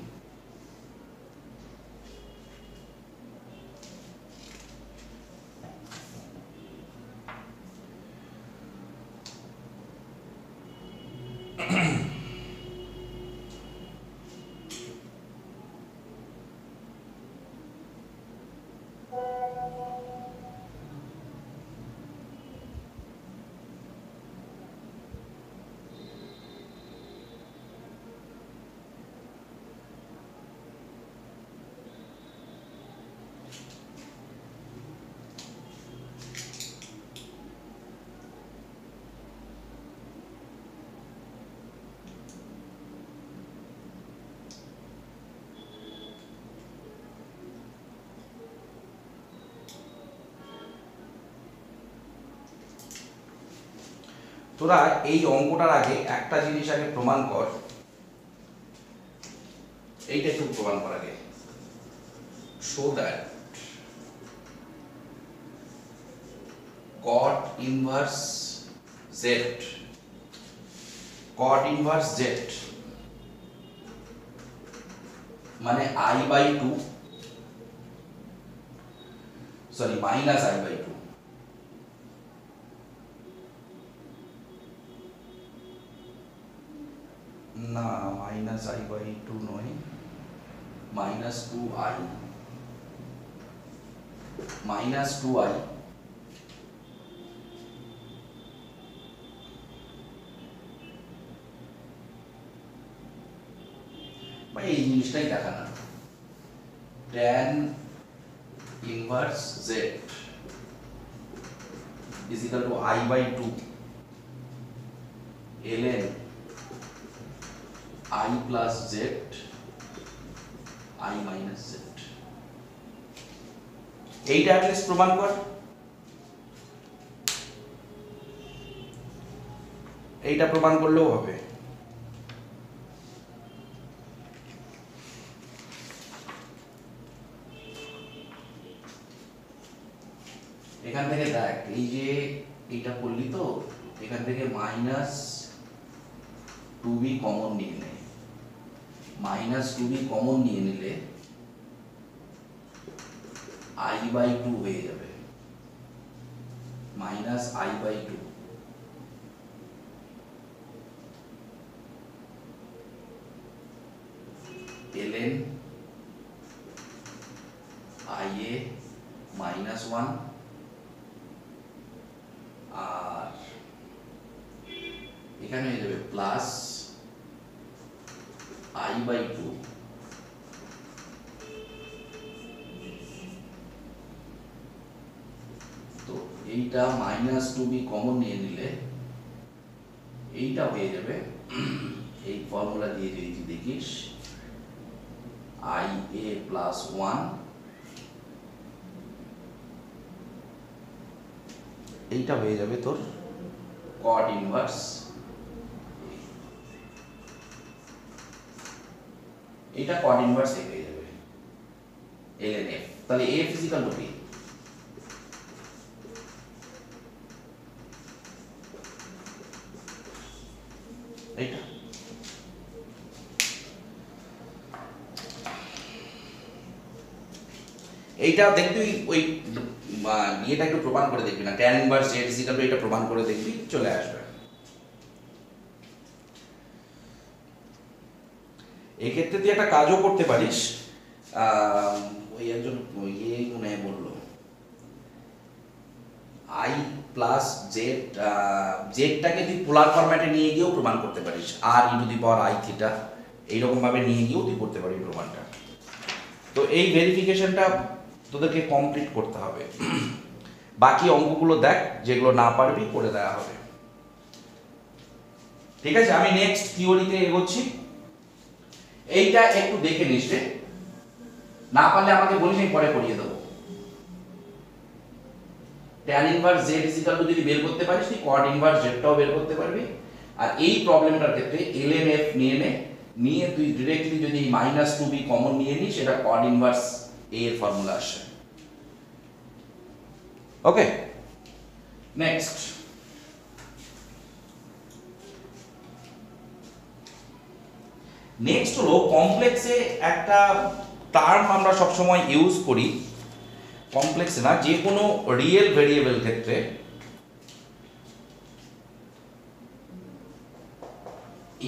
তোরা এই অঙ্কটার আগে একটা জিনিস আগে প্রমাণ কর, এইটা একটু প্রমাণ কর আগে। Show that cot inverse z, cot inverse z মানে I by 2, sorry minus I by 2, না মাইনাস I by 2 নয়, মাইনাস 2i, মাইনাস 2i ভাই এই জিনিসটাই দেখানো, tan inverse z is equal to I by 2 ln I plus z i minus z। এইটা at least প্রমাণ কর। এইটা প্রমাণ করলেও হবে। এখান থেকে দেখ, এই যে এইটা করলি তো, এখান থেকে মাইনাস 2b কমন নিয়ে নে। মাইনাস 2b কমন নিয়ে নিলে i/2 হয়ে যাবে, minus i/2। ln ia minus 1 আর এখানে হয়ে যাবে প্লাস i/2 তো এইটা মাইনাস 2b কমন নিয়ে নিলে এইটা হয়ে যাবে, এই ফর্মুলা দিয়ে যদি দেখিস ia প্লাস 1 এইটা হয়ে যাবে তোর cot ইনভার্স, এটা cot ইনভার্স হয়ে যাবে ln f। তাহলে f ইকুয়াল টু কি? এইটা এইটা দেখবি, ওই ইয়েটা একটু প্রমাণ করে দেখবি না, tan inverse z equal to, এটা প্রমাণ করে দেখবি, চলে আসবে। এই ক্ষেত্রে তুই একটা কাজও করতে পারিস, ওই একজন ইয়ে মনে হয় বললো i প্লাস জেড, জেডটাকে তুই পোলার ফরম্যাটে নিয়ে গিয়েও প্রমাণ করতে পারিস, r e to the power i theta এইরকম ভাবে নিয়ে গিয়েও তুই করতে পারবি প্রমাণটা। তো এই ভেরিফিকেশনটা তোদেরকে কমপ্লিট করতে হবে। বাকি অঙ্কগুলো দেখ, যেগুলো না পারবি করে দেওয়া হবে। ঠিক আছে, আমি নেক্সট থিওরিতে এগোচ্ছি। এইটা একটু দেখে নিস রে, না পারলে আমাকে বলিস, আমি পরে করিয়ে দেবো। tan inverse z equal to যদি বের করতে পারিস, তুই cot ইনভার্স z টাও বের করতে পারবি। আর এই প্রবলেমটার ক্ষেত্রে ln f নিয়ে তুই ডাইরেক্টলি যদি মাইনাস 2b কমন নিয়ে নিস, সেটা cot ইনভার্স a এর ফর্মুলা আসে। ওকে, নেক্সট হলো কমপ্লেক্সে একটা টার্ম আমরা সবসময় ইউজ করি, কমপ্লেক্সে না, যে কোনো রিয়েল ভেরিয়েবল ক্ষেত্রে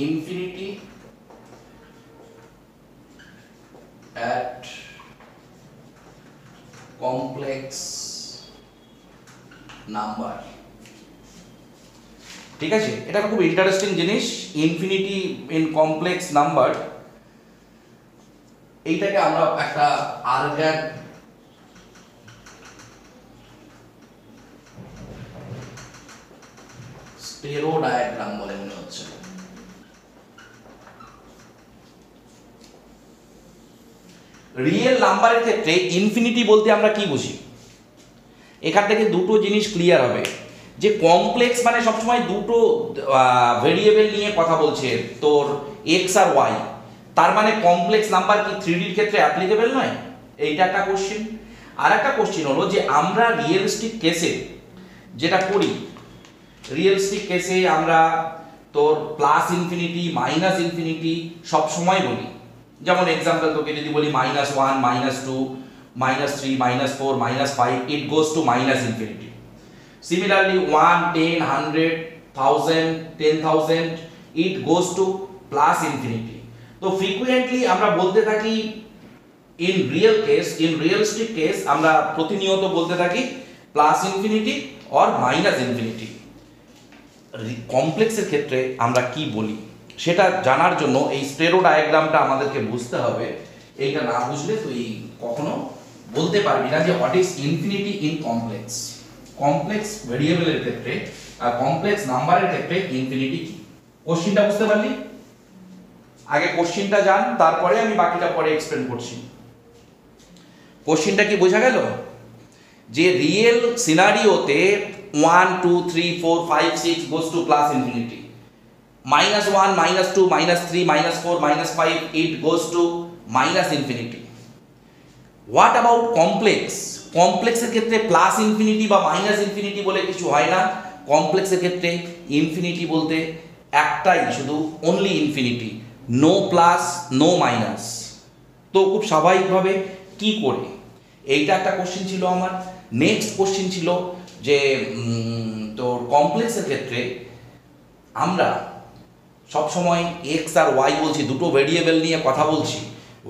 ইনফিনিটি at complex নাম্বার। ঠিক আছে, এটা খুব ইন্টারেস্টিং জিনিস, ইনফিনিটি ইন কমপ্লেক্স নাম্বার। এইটাকে আমরা একটা আরগ্যান স্টেরো ডায়াগ্রাম বলে মনে হচ্ছে। রিয়েল নাম্বারের ক্ষেত্রে ইনফিনিটি বলতে আমরা কি বুঝি? এখান থেকে দুটো জিনিস ক্লিয়ার হবে, যে কমপ্লেক্স মানে সবসময় দুটো ভেরিয়েবল নিয়ে কথা বলছে, তোর এক্স আর ওয়াই, তার মানে কমপ্লেক্স নাম্বার কি 3Dর ক্ষেত্রে অ্যাপ্লিকেবল নয়? এইটা একটা কোশ্চেন। আর একটা কোশ্চেন হলো যে আমরা রিয়েলিস্টিক কেসে যেটা করি, রিয়েলিস্টিক কেসে আমরা তোর প্লাস ইনফিনিটি মাইনাস ইনফিনিটি সব সময় বলি। যেমন এক্সাম্পল তোকে যদি বলি -1 -2 -3 -4 -5, ইট goes to minus infinity. Similarly 1 10 100 1000 10,000 it goes to plus infinity. তো ফ্রিকুয়েন্টলি আমরা বলতে থাকি in real case, in realistic case আমরা প্রতিনিয়ত বলতে থাকি plus infinity or minus infinity. কমপ্লেক্সের ক্ষেত্রে আমরা কি বলি সেটা জানার জন্য এই স্টেরো ডায়াগ্রামটা আমাদেরকে বুঝতে হবে। এইটা না বুঝলে তুই কখনো বলতে পারবি না যে what is infinity in complex. Complex ভেরিয়েবলের ক্ষেত্রে আর কমপ্লেক্স নাম্বারের ক্ষেত্রে ইনফিনিটি কি, কোশ্চেনটা বুঝতে পারলি? আগে কোশ্চিনটা জান, তারপরে আমি বাকিটা পরে এক্সপ্লেন করছি। কোশ্চিনটা কি বোঝা গেল? যে রিয়েল সিনারিওতে 1 2 3 4 5 6 goes to plus infinity, -1 -2 -3 -4 -5 it goes to minus infinity. What about complex? কমপ্লেক্সের ক্ষেত্রে প্লাস ইনফিনিটি বা মাইনাস ইনফিনিটি বলে কিছু হয় না। কমপ্লেক্সের ক্ষেত্রে ইনফিনিটি বলতে একটাই শুধু, only infinity, no plus no minus. তো খুব স্বাভাবিকভাবে কি করে, এইটা একটা কোশ্চেন ছিল আমার। নেক্সট কোশ্চেন ছিল যে তোর কমপ্লেক্সের ক্ষেত্রে আমরা সবসময় এক্স আর ওয়াই বলছি, দুটো ভেরিয়েবল নিয়ে কথা বলছি।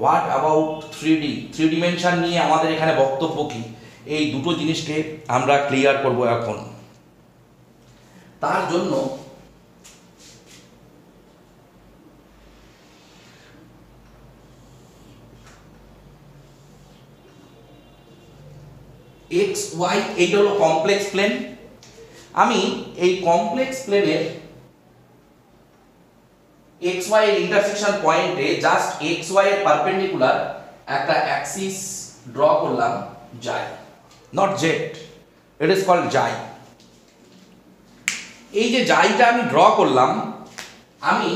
What about 3D, three dimension নিয়ে আমাদের এখানে বক্তব্য কি? এই দুটো জিনিসকে আমরা ক্লিয়ার করব এখন। তার জন্য এক্স ওয়াই এইটা হলো কমপ্লেক্স প্লেন। আমি এই কমপ্লেক্স প্লেনের এক্স ওয়াই এর ইন্টারসেকশন পয়েন্টে জাস্ট এক্স ওয়াই এর পারপেন্ডিকুলার একটা অ্যাক্সিস ড্র করলাম, যাই, not zed, it is called যাই। এই যে যাইটা আমি ড্র করলাম, আমি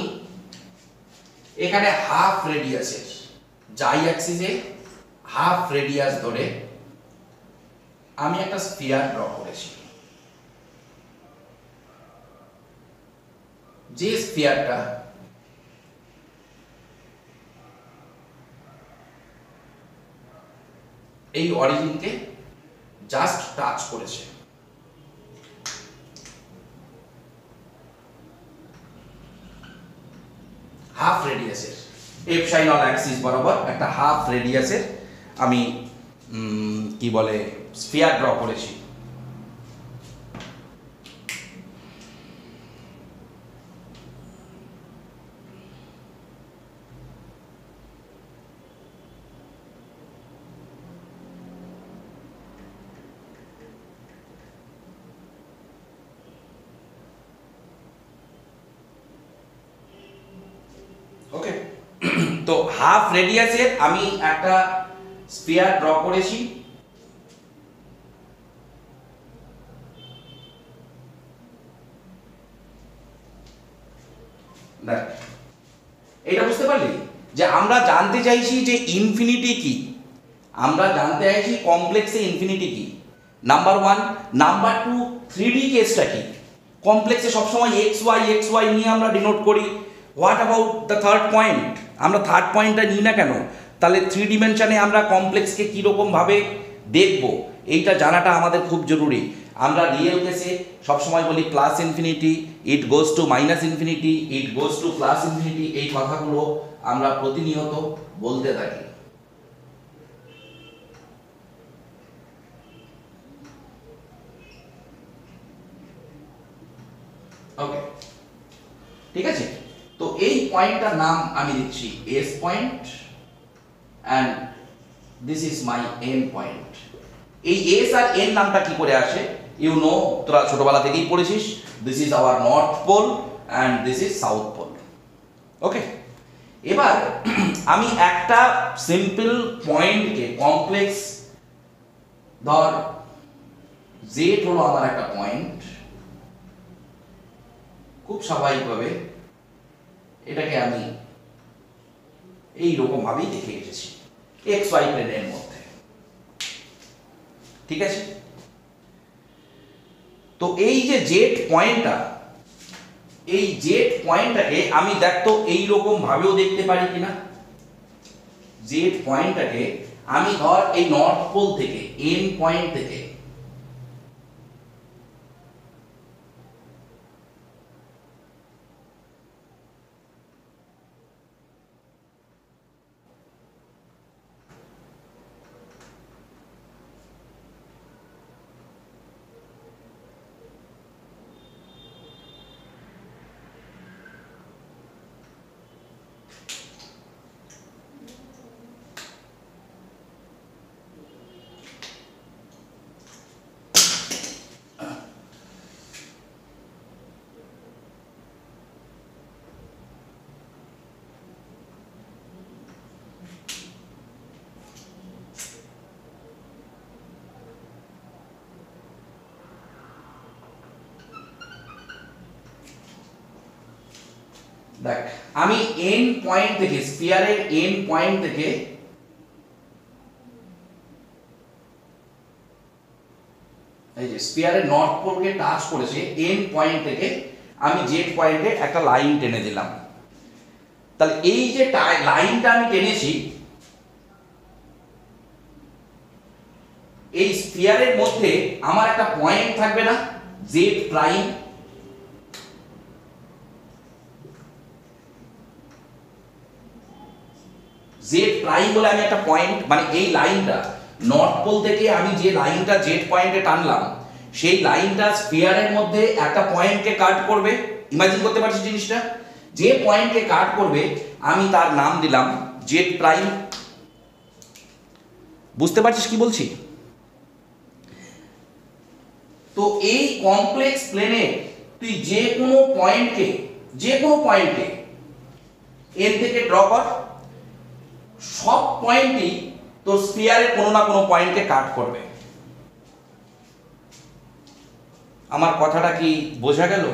এখানে হাফ রেডিয়াসের যাই অ্যাক্সিসে হাফ রেডিয়াস ধরে আমি একটা স্ফিয়ার ড্র করেছি। যে স্ফিয়ারটা এই অরিজিনকে জাস্ট টাচ করেছে। হাফ রেডিয়াসের এপসাইলন অ্যাক্সিস বরাবর একটা হাফ রেডিয়াসের আমি কি বলে স্ফিয়ার ড্র করেছি। ওকে, তো হাফ রেডিয়াসের আমি একটা স্ফিয়ার ড্র করেছি। দেখ, এটা বুঝতে পারলি যে আমরা জানতে চাইছি যে ইনফিনিটি কি, আমরা জানতে চাইছি কমপ্লেক্সে ইনফিনিটি কি, number one. Number two, 3D কেসটা কি? কমপ্লেক্সে সবসময় এক্স ওয়াই নিয়ে আমরা ডিনোট করি। What about the third point? আমরা থার্ড পয়েন্টটা নিই না কেন? তাহলে 3 ডিমেনশনে আমরা কমপ্লেক্সকে কীরকমভাবে দেখব, এইটা জানাটা আমাদের খুব জরুরি। আমরা রিয়েল কেসে সবসময় বলি plus infinity, it goes to minus infinity, it goes to plus infinity, এই কথাগুলো আমরা প্রতিনিয়ত বলতে থাকি। ওকে, ঠিক আছে। তো এই পয়েন্টটার নাম আমি দিচ্ছি S point and this is my N point. এই এস আর এন নামটা কি করে আসে? ইউ নো, তোরা ছোটবেলা থেকেই পড়েছিস, this is our north pole and this is south pole. Okay, এবার আমি একটা সিম্পল পয়েন্টকে কমপ্লেক্স, ধর জেড হলো আমার একটা পয়েন্ট, খুব স্বাভাবিকভাবে এটাকে আমি এই রকম ভাবেই দেখে এসেছি এক্স ওয়াই প্লেনের মধ্যে, ঠিক আছে। তো এই যে জেড পয়েন্টটা, এই জেড পয়েন্টটাকে আমি দেখতো এই রকম ভাবেও দেখতে পারি কিনা। জেড পয়েন্টটাকে আমি ধর এই নর্থ পোল থেকে, এন পয়েন্ট থেকে দেখ আমি এন পয়েন্ট থেকে স্ফিয়ারের এন পয়েন্ট থেকে এই যে স্ফিয়ারের নর্থ পোলকে টাচ করেছে এন পয়েন্ট থেকে আমি জেড পয়েন্টে একটা লাইন টেনে দিলাম। তাহলে এই যে লাইনটা আমি টেনেছি এই স্ফিয়ারের মধ্যে আমার একটা পয়েন্ট থাকবে না জেড প্রাইম, জেড প্রাইম বলে আমি একটা পয়েন্ট, মানে এই লাইনটা নর্থ পোল থেকে আমি যে লাইনটা জেড পয়েন্টে টানলাম সেই লাইনটা স্ফিয়ারের মধ্যে একটা পয়েন্টকে কাট করবে। ইমাজিন করতে পারছিস জিনিসটা? যে পয়েন্টকে কাট করবে আমি তার নাম দিলাম জেড প্রাইম। বুঝতে পারছিস কি বলছি? তো এই কমপ্লেক্স প্লেনে তুই যে কোনো পয়েন্টকে এন থেকে ড্র কর, সব পয়েন্টই তোর স্ফিয়ারের কোনো না কোনো পয়েন্টকে কাট করবে। আমার কথাটা কি বোঝা গেল?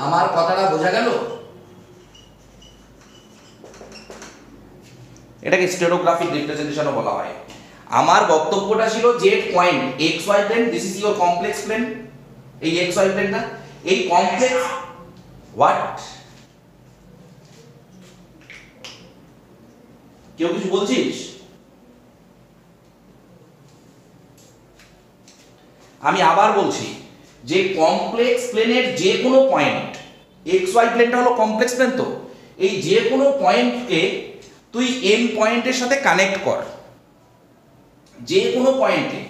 আমার কথাটা বোঝা গেল? এটাকে স্টেরোগ্রাফিক রিপ্রেজেন্টেশনও বলা হয়। আমার বক্তব্যটা ছিল z point x y plane, this is your complex plane. এই এক্স ওয়াই প্লেনটা, এই কমপ্লেক্স হোয়াট, কেউ কিছু বলছিস? আমি আবার বলছি যে কমপ্লেক্স প্লেনের যে কোনো পয়েন্ট, এক্স ওয়াই প্লেনটা হলো কমপ্লেক্স প্লেন, তো এই যে কোনো পয়েন্টকে তুই এন পয়েন্টের সাথে কানেক্ট কর। যে কোনো পয়েন্টে,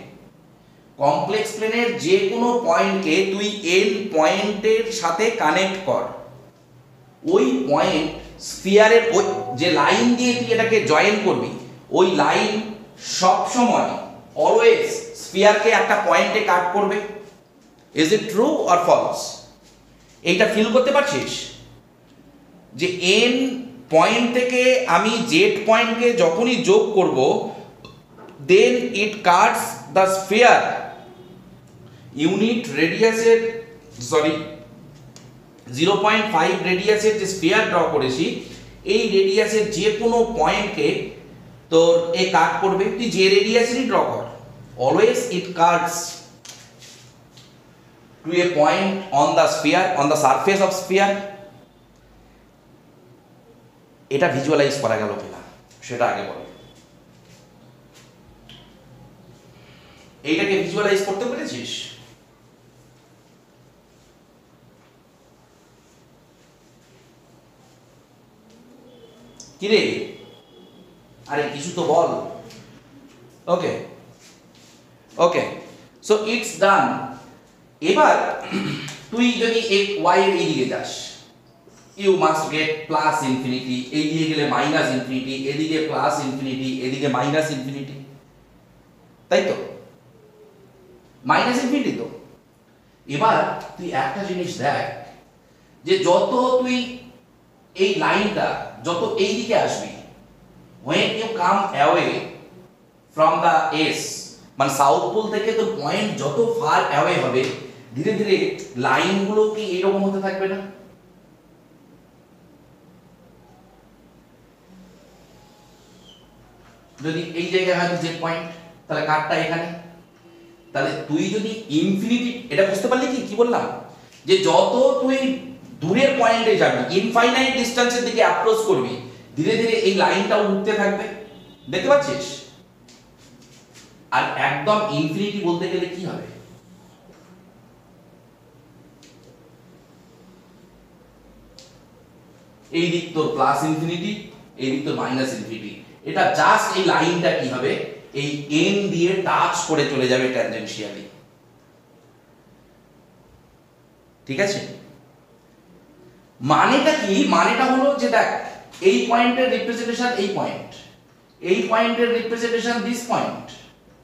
কমপ্লেক্স প্লেনের যে কোনো পয়েন্টকে তুই এন পয়েন্টের সাথে কানেক্ট কর। ওই পয়েন্ট স্ফিয়ারের ওই যে লাইন দিয়ে তুই এটাকে জয়েন করবি, ওই লাইন সব সময় অলওয়েজ স্ফিয়ারকে একটা পয়েন্টে কাট করবে। Is it true or false? এইটা ফিল করতে পারছিস যে এন পয়েন্ট থেকে আমি জেড পয়েন্টকে যখনই যোগ করব দেন ইট কাটস দ্য স্ফিয়ার ইউনিট রেডিয়াসের 0.5 রেডিয়াসের যে স্ফিয়ার ড্র করেছি এই রেডিয়াসের যে কোনো পয়েন্টকে তোর এ কাট করবে। তুই যে রেডিয়াসেরই ড্র কর, always it cuts to a point on the sphere, on the surface of sphere. এটা ভিজুয়ালাইজ করা গেল কিনা সেটা আগে বল। এইটাকে ভিজুয়ালাইজ করতে পেরেছিস? কিরে আরে কিছু তো বল। ওকে ওকে, সো ইটস ডান। এবার তুই যদি y এর এই দিকে যাস, you must get plus infinity, এই দিকে গেলে মাইনাস ইনফিনিটি, এদিকে প্লাস ইনফিনিটি, এদিকে মাইনাস ইনফিনিটি, তাই তো? মাইনাস ইনফিনিটি তো। এবার তুই একটা জিনিস দেখ যে যত তুই এই লাইনটা যত এই দিকে আসবি, when you come away from the S, মানে সাউথ পোল থেকে তোর পয়েন্ট যত ফার অ্যাওয়ে হবে ধীরে ধীরে লাইনগুলো কি এরকম হতে থাকবে না? যদি এই জায়গায় হয় জেড পয়েন্ট, তাহলে কাটটা এখানে, তাহলে তুই যদি ইনফিনিটি, এটা বুঝতে পারলি কি কি বললাম? যে যত তুই দূরের পয়েন্টে যাবি, ইনফাইনাইট ডিসটেন্সের দিকে অ্যাপ্রোচ করবি, ধীরে ধীরে এই লাইনটা উঠতে থাকবে। দেখতে পাচ্ছিস? আর একদম ইনফিনিটি বলতে গেলে কি হবে? এই দিক তোর প্লাস ইনফিনিটি, এই দিক তোর মাইনাস ইনফিনিটি। এটা জাস্ট এই লাইনটা কি হবে, এই এন দিয়ে টাচ করে চলে যাবে ট্যানজেনশিয়ালি। ঠিক আছে? মানেটা কি? মানেটা হলো যে দেখ এই পয়েন্টের রিপ্রেজেন্টেশন এই পয়েন্ট, এই পয়েন্টের representation this point.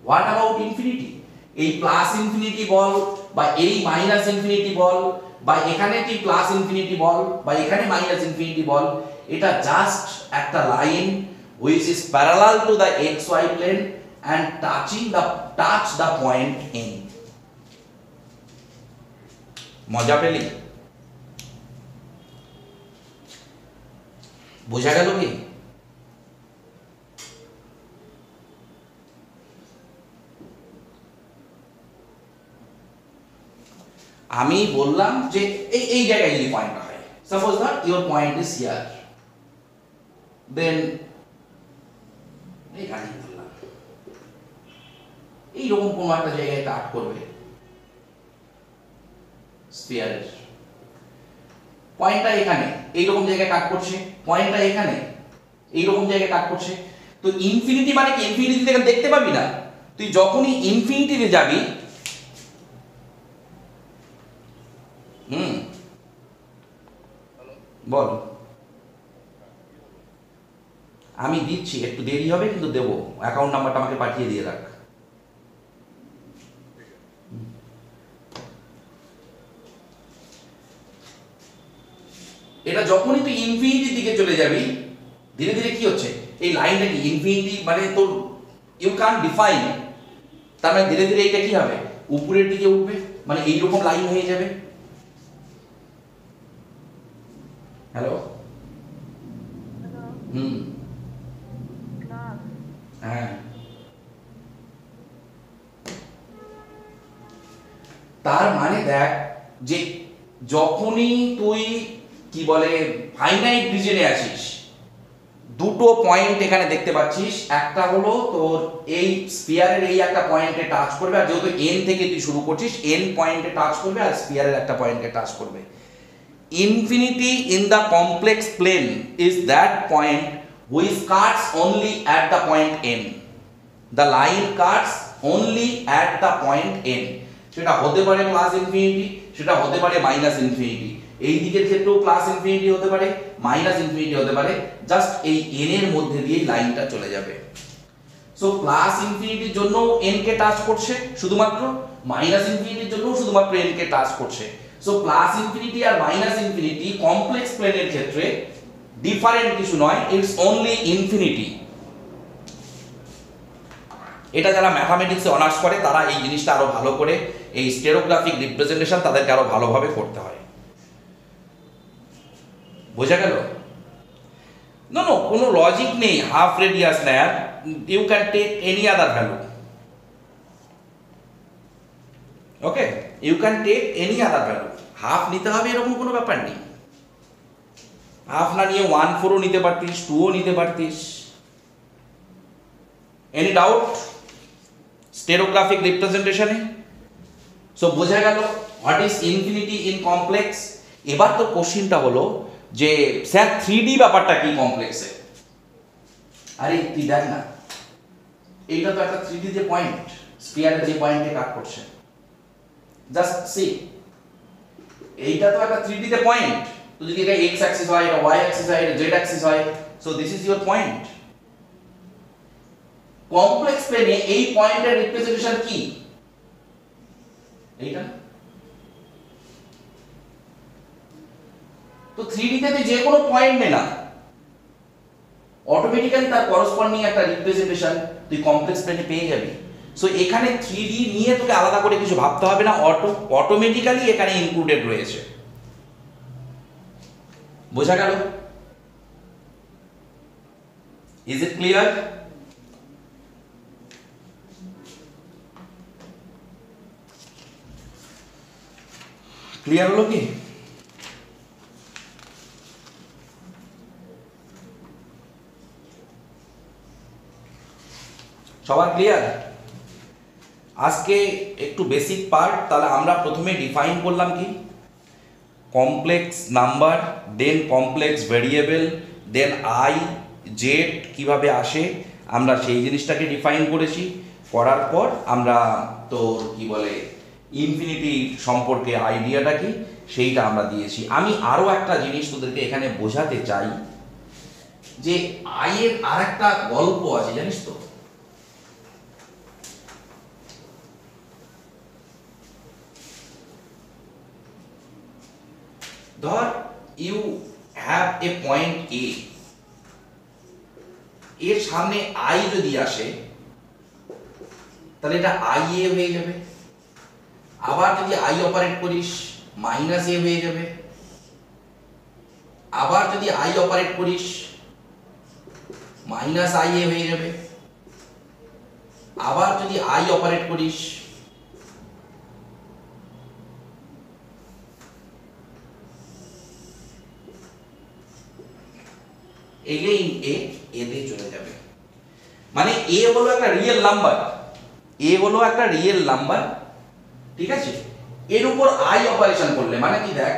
What about infinity? এই প্লাস ইনফিনিটি বল বা এই মাইনাস ইনফিনিটি বল বা এখানে তুই প্লাস ইনফিনিটি বল বা এখানে মাইনাস ইনফিনিটি বল, এটা জাস্ট একটা line which is parallel to the xy plane and touch the point n. মজা পেলি? বোঝা গেল কি? আমি বললাম যে এই জায়গায় যদি পয়েন্টটা হয়, suppose that your point is here, then এখানে ধরলাম এইরকম কোনো একটা জায়গায় কাট করবে স্ফিয়ারের, পয়েন্টটা এখানে এইরকম জায়গায় কাট করছে, পয়েন্টটা এখানে এইরকম জায়গায় কাট করছে। তো ইনফিনিটি মানে কি? ইনফিনিটি থেকে দেখতে পাবি না, তুই যখনই ইনফিনিটিতে যাবি, বল। আমি দিচ্ছি, একটু দেরি হবে কিন্তু দেবো, অ্যাকাউন্ট নাম্বারটা আমাকে পাঠিয়ে দিয়ে রাখ। এটা যখনই তুই ইনফিনিটির দিকে চলে যাবি, ধীরে ধীরে কি হচ্ছে, এই লাইনটা কি ইনফিনিটি মানে তোর ইউ ক্যান ডিফাইন, তার মানে ধীরে ধীরে এটা কি হবে, উপরের দিকে উঠবে, মানে এইরকম লাইন হয়ে যাবে। হ্যালো, হ্যাঁ, তার মানে দেখ যে যখনই তুই কি বলে ফাইনাইট রিজনে আসিস, দুটো পয়েন্ট এখানে দেখতে পাচ্ছিস, একটা হলো তোর এই স্ফিয়ারের এই একটা পয়েন্টে টাচ করবে, আর যেহেতু এন থেকে তুই শুরু করছিস, এন পয়েন্টে টাচ করবে আর স্ফিয়ারের একটা পয়েন্টে টাচ করবে। Infinity in the complex plane is that point which cuts only at the point n. The line cuts only at the point n. সেটা হতে পারে প্লাস ইনফিনিটি, সেটা হতে পারে মাইনাস ইনফিনিটি, এই দিকের ক্ষেত্রেও প্লাস ইনফিনিটি হতে পারে, মাইনাস ইনফিনিটি হতে পারে, জাস্ট এই n এর মধ্যে দিয়ে লাইনটা চলে যাবে। সো প্লাস ইনফিনিটির জন্য n কে টাচ করছে শুধুমাত্র, মাইনাস ইনফিনিটির জন্য শুধুমাত্র n কে টাচ করছে। সো প্লাস ইনফিনিটি আর মাইনাস ইনফিনিটি কমপ্লেক্স প্লেনের ক্ষেত্রে ডিফারেন্ট কিছু নয়, ইটস অনলি ইনফিনিটি। এটা যারা ম্যাথামেটিক্সে অনার্স করে তারা এই জিনিসটা আরো ভালো করে, এই স্টেরোগ্রাফিক রিপ্রেজেন্টেশন তাদেরকে আরো ভালোভাবে করতে হয়। বোঝা গেল? নো নো, কোনো লজিক নেই হাফ রেডিয়াস নেয়ার, you can take any other value. Okay, you can take any other value, half নিতে হবে এরকম কোনো ব্যাপার নেই। হাফ না নিয়ে 1/4ও নিতে পারতিস, 2ও নিতে পারতিস। এনি ডাউট স্টেরোগ্রাফিক রিপ্রেজেন্টেশনে? সো বোঝা গেল what is infinity in complex. এবার তো কোশ্চিনটা হলো যে স্যার 3D ব্যাপারটা কি কমপ্লেক্সে? আরে তুই দেখ না, এইটা তো একটা 3D তে পয়েন্ট, স্ফিয়ারের যে পয়েন্টে কাট করছে, জাস্ট সি, এইটা তো একটা 3D তে পয়েন্ট, তো যদি এটা x অ্যাক্সিস হয়, এটা y অ্যাক্সিস হয়, এটা z অ্যাক্সিস হয়, so this is your point. Complex প্লেনে এই পয়েন্টের রিপ্রেজেন্টেশন কি? এইটা। তো 3D তে তুই যে কোনো পয়েন্ট নে না, অটোমেটিক্যালি তার করসপন্ডিং একটা রিপ্রেজেন্টেশন তুই কমপ্লেক্স প্লেনে পেয়ে যাবি। সো এখানে 3D নিয়ে তোকে আলাদা করে কিছু ভাবতে হবে না, অটোমেটিক্যালি এখানে ইনক্লুডেড রয়েছে। বোঝা গেল? Is it clear? ক্লিয়ার হলো কি? সবার ক্লিয়ার? আজকে একটু বেসিক পার্ট, তাহলে আমরা প্রথমে ডিফাইন করলাম কি complex number, then complex variable, then I z কিভাবে আসে আমরা সেই জিনিসটাকে ডিফাইন করেছি। করার পর আমরা তো কি বলে ইনফিনিটি সম্পর্কে আইডিয়াটা কি সেইটা আমরা দিয়েছি। আমি আরও একটা জিনিস তোদেরকে এখানে বোঝাতে চাই যে আইয়ের আর একটা গল্প আছে, জানিস তো? ধর ইউ হ্যাভ এ পয়েন্ট এ, এর সামনে আই যদি আসে তাহলে এটা আই এ হয়ে যাবে, আবার যদি আই অপারেট করিস মাইনাস এ হয়ে যাবে, আবার যদি আই অপারেট করিস মাইনাস আই এ হয়ে যাবে, আবার যদি আই অপারেট করিস এগেইন এ এতে চলে যাবে। মানে এ হলো একটা রিয়েল নাম্বার, এ হলো একটা রিয়েল নাম্বার, ঠিক আছে? এর উপর আই অপারেশন করলে মানে কি, দেখ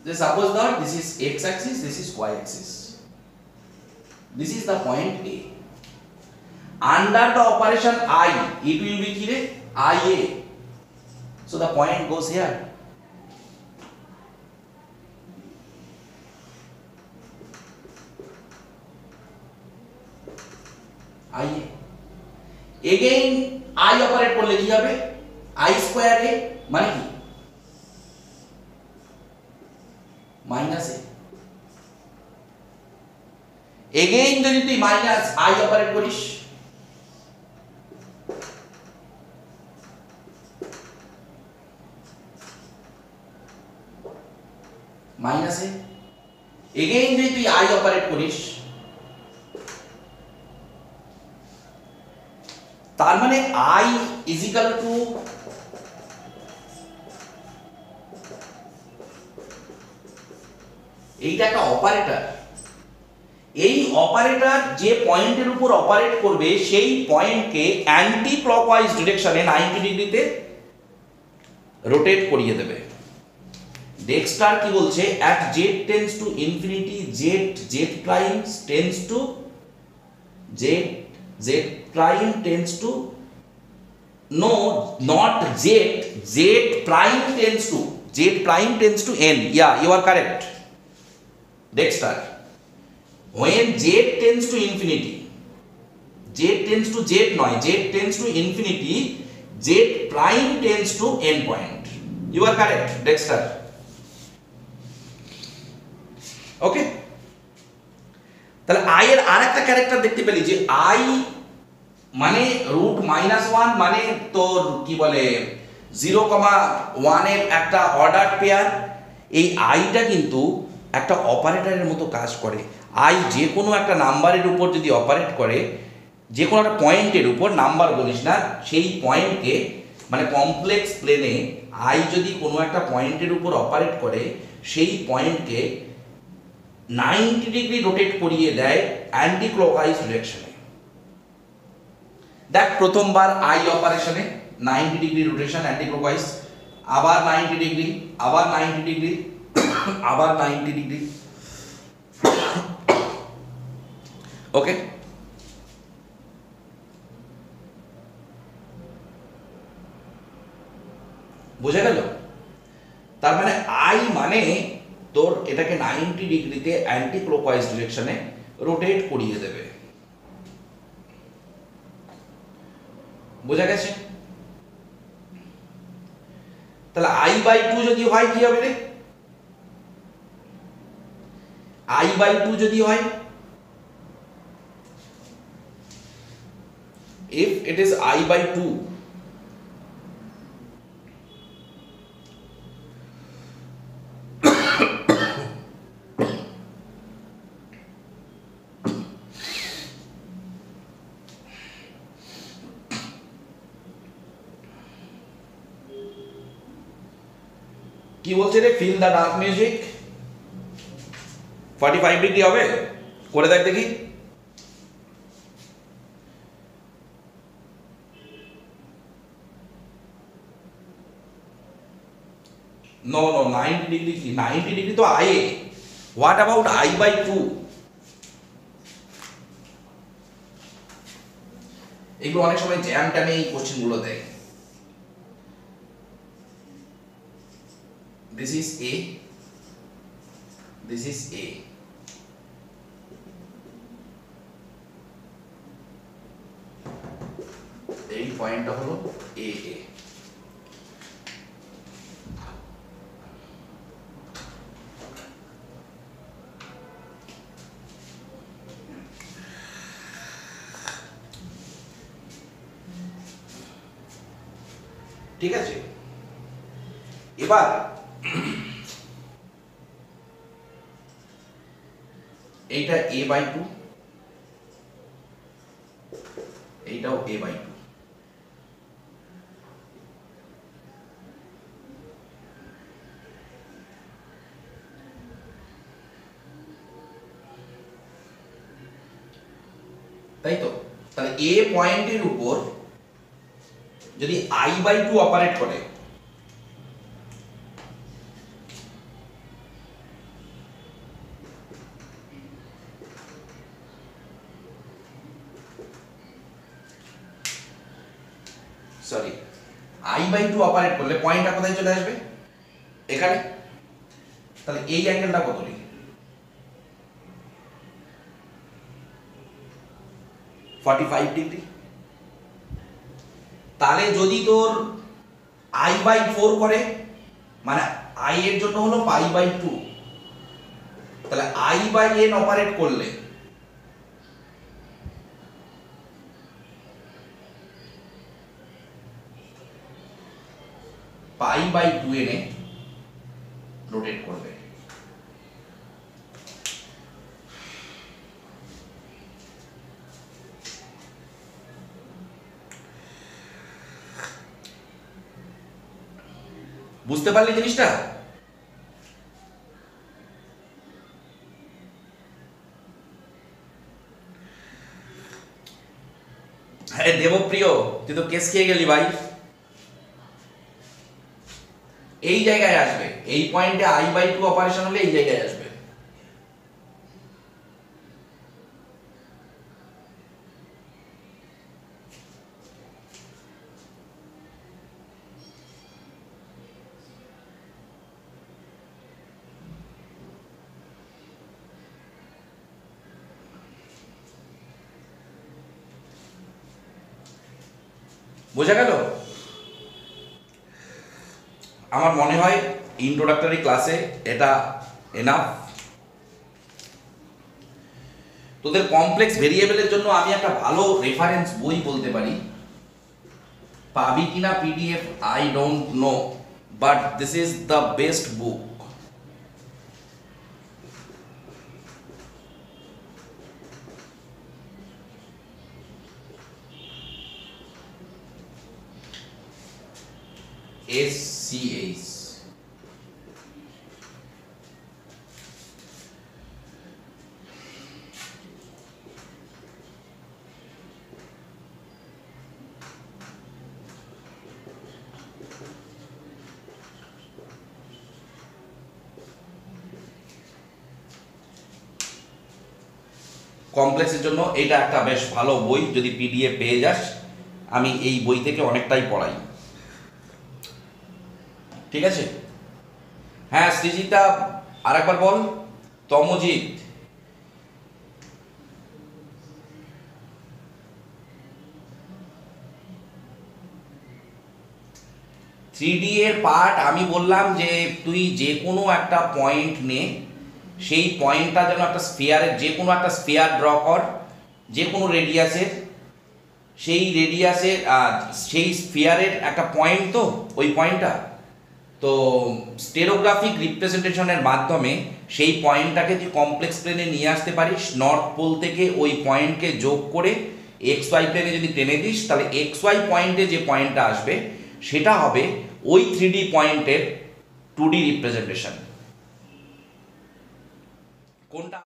যে সাপোজ ধর this is x Axis, this is Y Axis, this is the point A, under the operation I it will be কি রে, I A, so the point goes here. I A again I operate করলে কি হবে, I square এ মানে কি minus এ, again যদি তুই minus I operate করিস মাইনাস এ, এগেইন যদি তুই আই অপারেট করিস, তার মানে আই ইজ ইকুয়াল টু এইটা একটা অপারেটর, এই অপারেটর যে পয়েন্টের উপর অপারেট করবে সেই পয়েন্টকে অ্যান্টি ক্লকওয়াইজ ডিরেকশনে 90 ডিগ্রিতে রোটেট করিয়ে দেবে। ডেক্সটার কি বলছে, at Z tends to infinity Z prime tends to Z prime tends to know not Z prime tends to n, yeah you are correct Dexter. When z tends to infinity, z tends to z নয়, z tends to infinity, z prime tends to n point. You are correct Dexter. ওকে, তাহলে i এর আরেকটা character দেখতে পেলি যে i মানে √-1 মানে তোর কি বলে 0,1 এর একটা অর্ডার পেয়ার। এই আইটা কিন্তু একটা অপারেটরের মতো কাজ করে। আই যে কোনো একটা নাম্বারের উপর যদি অপারেট করে, যে কোনো একটা পয়েন্টের উপর, নাম্বার বলিস না, সেই পয়েন্টকে মানে কমপ্লেক্স প্লেনে আই যদি কোনো একটা পয়েন্টের উপর অপারেট করে সেই পয়েন্টকে 90 ডিগ্রি রোটেট করিয়ে দেয় অ্যান্টি ক্লকওয়াইজ ডিরেকশনে। দেখ প্রথমবার আই অপারেশনে 90 ডিগ্রি রোটেশন অ্যান্টি ক্লকওয়াইজ, আবার 90 ডিগ্রি, আবার 90 ডিগ্রি, আবার 90 ডিগ্রি। ওকে, বোঝা গেল? তার মানে আই মানে তোর এটাকে 90 ডিগ্রিতে অ্যান্টি ক্লকওয়াইজ ডিরেকশনে রোটেট করিয়ে দেবে। বোঝা গেছে? তাহলে I/2 যদি হয় কি হবে রে? I/2 যদি হয়, if it is I/2, কি বলছে রে, feel the dark music 45 degree হবে, করে দেখ দেখি। নো 90 ডিগ্রি কি, 90 ডিগ্রি তো I A, what about I/2? এগুলো অনেক সময় জ্যাম ট্যামে এই কোশ্চেন গুলো দেয়। This is A, this is A, এই পয়েন্টটা হলো A, ঠিক আছে, এবার এইটা a/2, এইটাও a/2। তাই তো? তাহলে এ পয়েন্টের উপর যদি i/2 অপারেট করে, সরি i/2 অপারেট করলে পয়েন্টটা কোথায় চলে আসবে? এখানে। তাহলে এই অ্যাঙ্গেলটা কত ডিগ্রি? 45 ডিগ্রি। তাহলে যদি তোর i/4 করে, মানে i এর জন্য হলো π/2, তাহলে i/n অপারেট করলে π/2n এ রোটেট করবে। বুঝতে পারলি জিনিসটা? আরে দেবপ্রিয়, তুই তো কেস খেয়ে গেলি ভাই। এই জায়গায় আসবে, এই পয়েন্টে i/2 অপারেশন হলে এই জায়গায় আসবে। বোঝা গেল? আমার মনে হয় ইন্ট্রোডাক্টরি ক্লাসে এটা এনাফ। তোদের কমপ্লেক্স ভেরিয়েবলের জন্য আমি একটা ভালো রেফারেন্স বই বলতে পারি, পাবি কিনা PDF I don't know, but this is the best book. SCH। কমপ্লেক্সের জন্য এটা একটা বেশ ভালো বই, যদি পিডিএফ পেয়ে যাস। আমি এই বই থেকে অনেকটাই পড়াই। ঠিক আছে? হ্যাঁ সৃজিতা, আরেকবার বল। তমজিৎ, 3D এর পার্ট আমি বললাম যে তুই যে কোনো একটা পয়েন্ট নে, সেই পয়েন্টটা যেন একটা স্ফিয়ারের, যে কোনো একটা স্ফিয়ার ড্র কর, যে কোনো রেডিয়াসের, সেই রেডিয়াসের সেই স্ফিয়ারের একটা পয়েন্ট, তো ওই পয়েন্টটা তো স্টেরোগ্রাফিক রিপ্রেজেন্টেশনের মাধ্যমে সেই পয়েন্টটাকে তুই কমপ্লেক্স প্লেনে নিয়ে আসতে পারিস। নর্থ পোল থেকে ওই পয়েন্টকে যোগ করে XY প্লেনে যদি টেনে দিস, তাহলে XY পয়েন্টে যে পয়েন্টটা আসবে সেটা হবে ওই 3D পয়েন্টের 2D রিপ্রেজেন্টেশন। কোনটা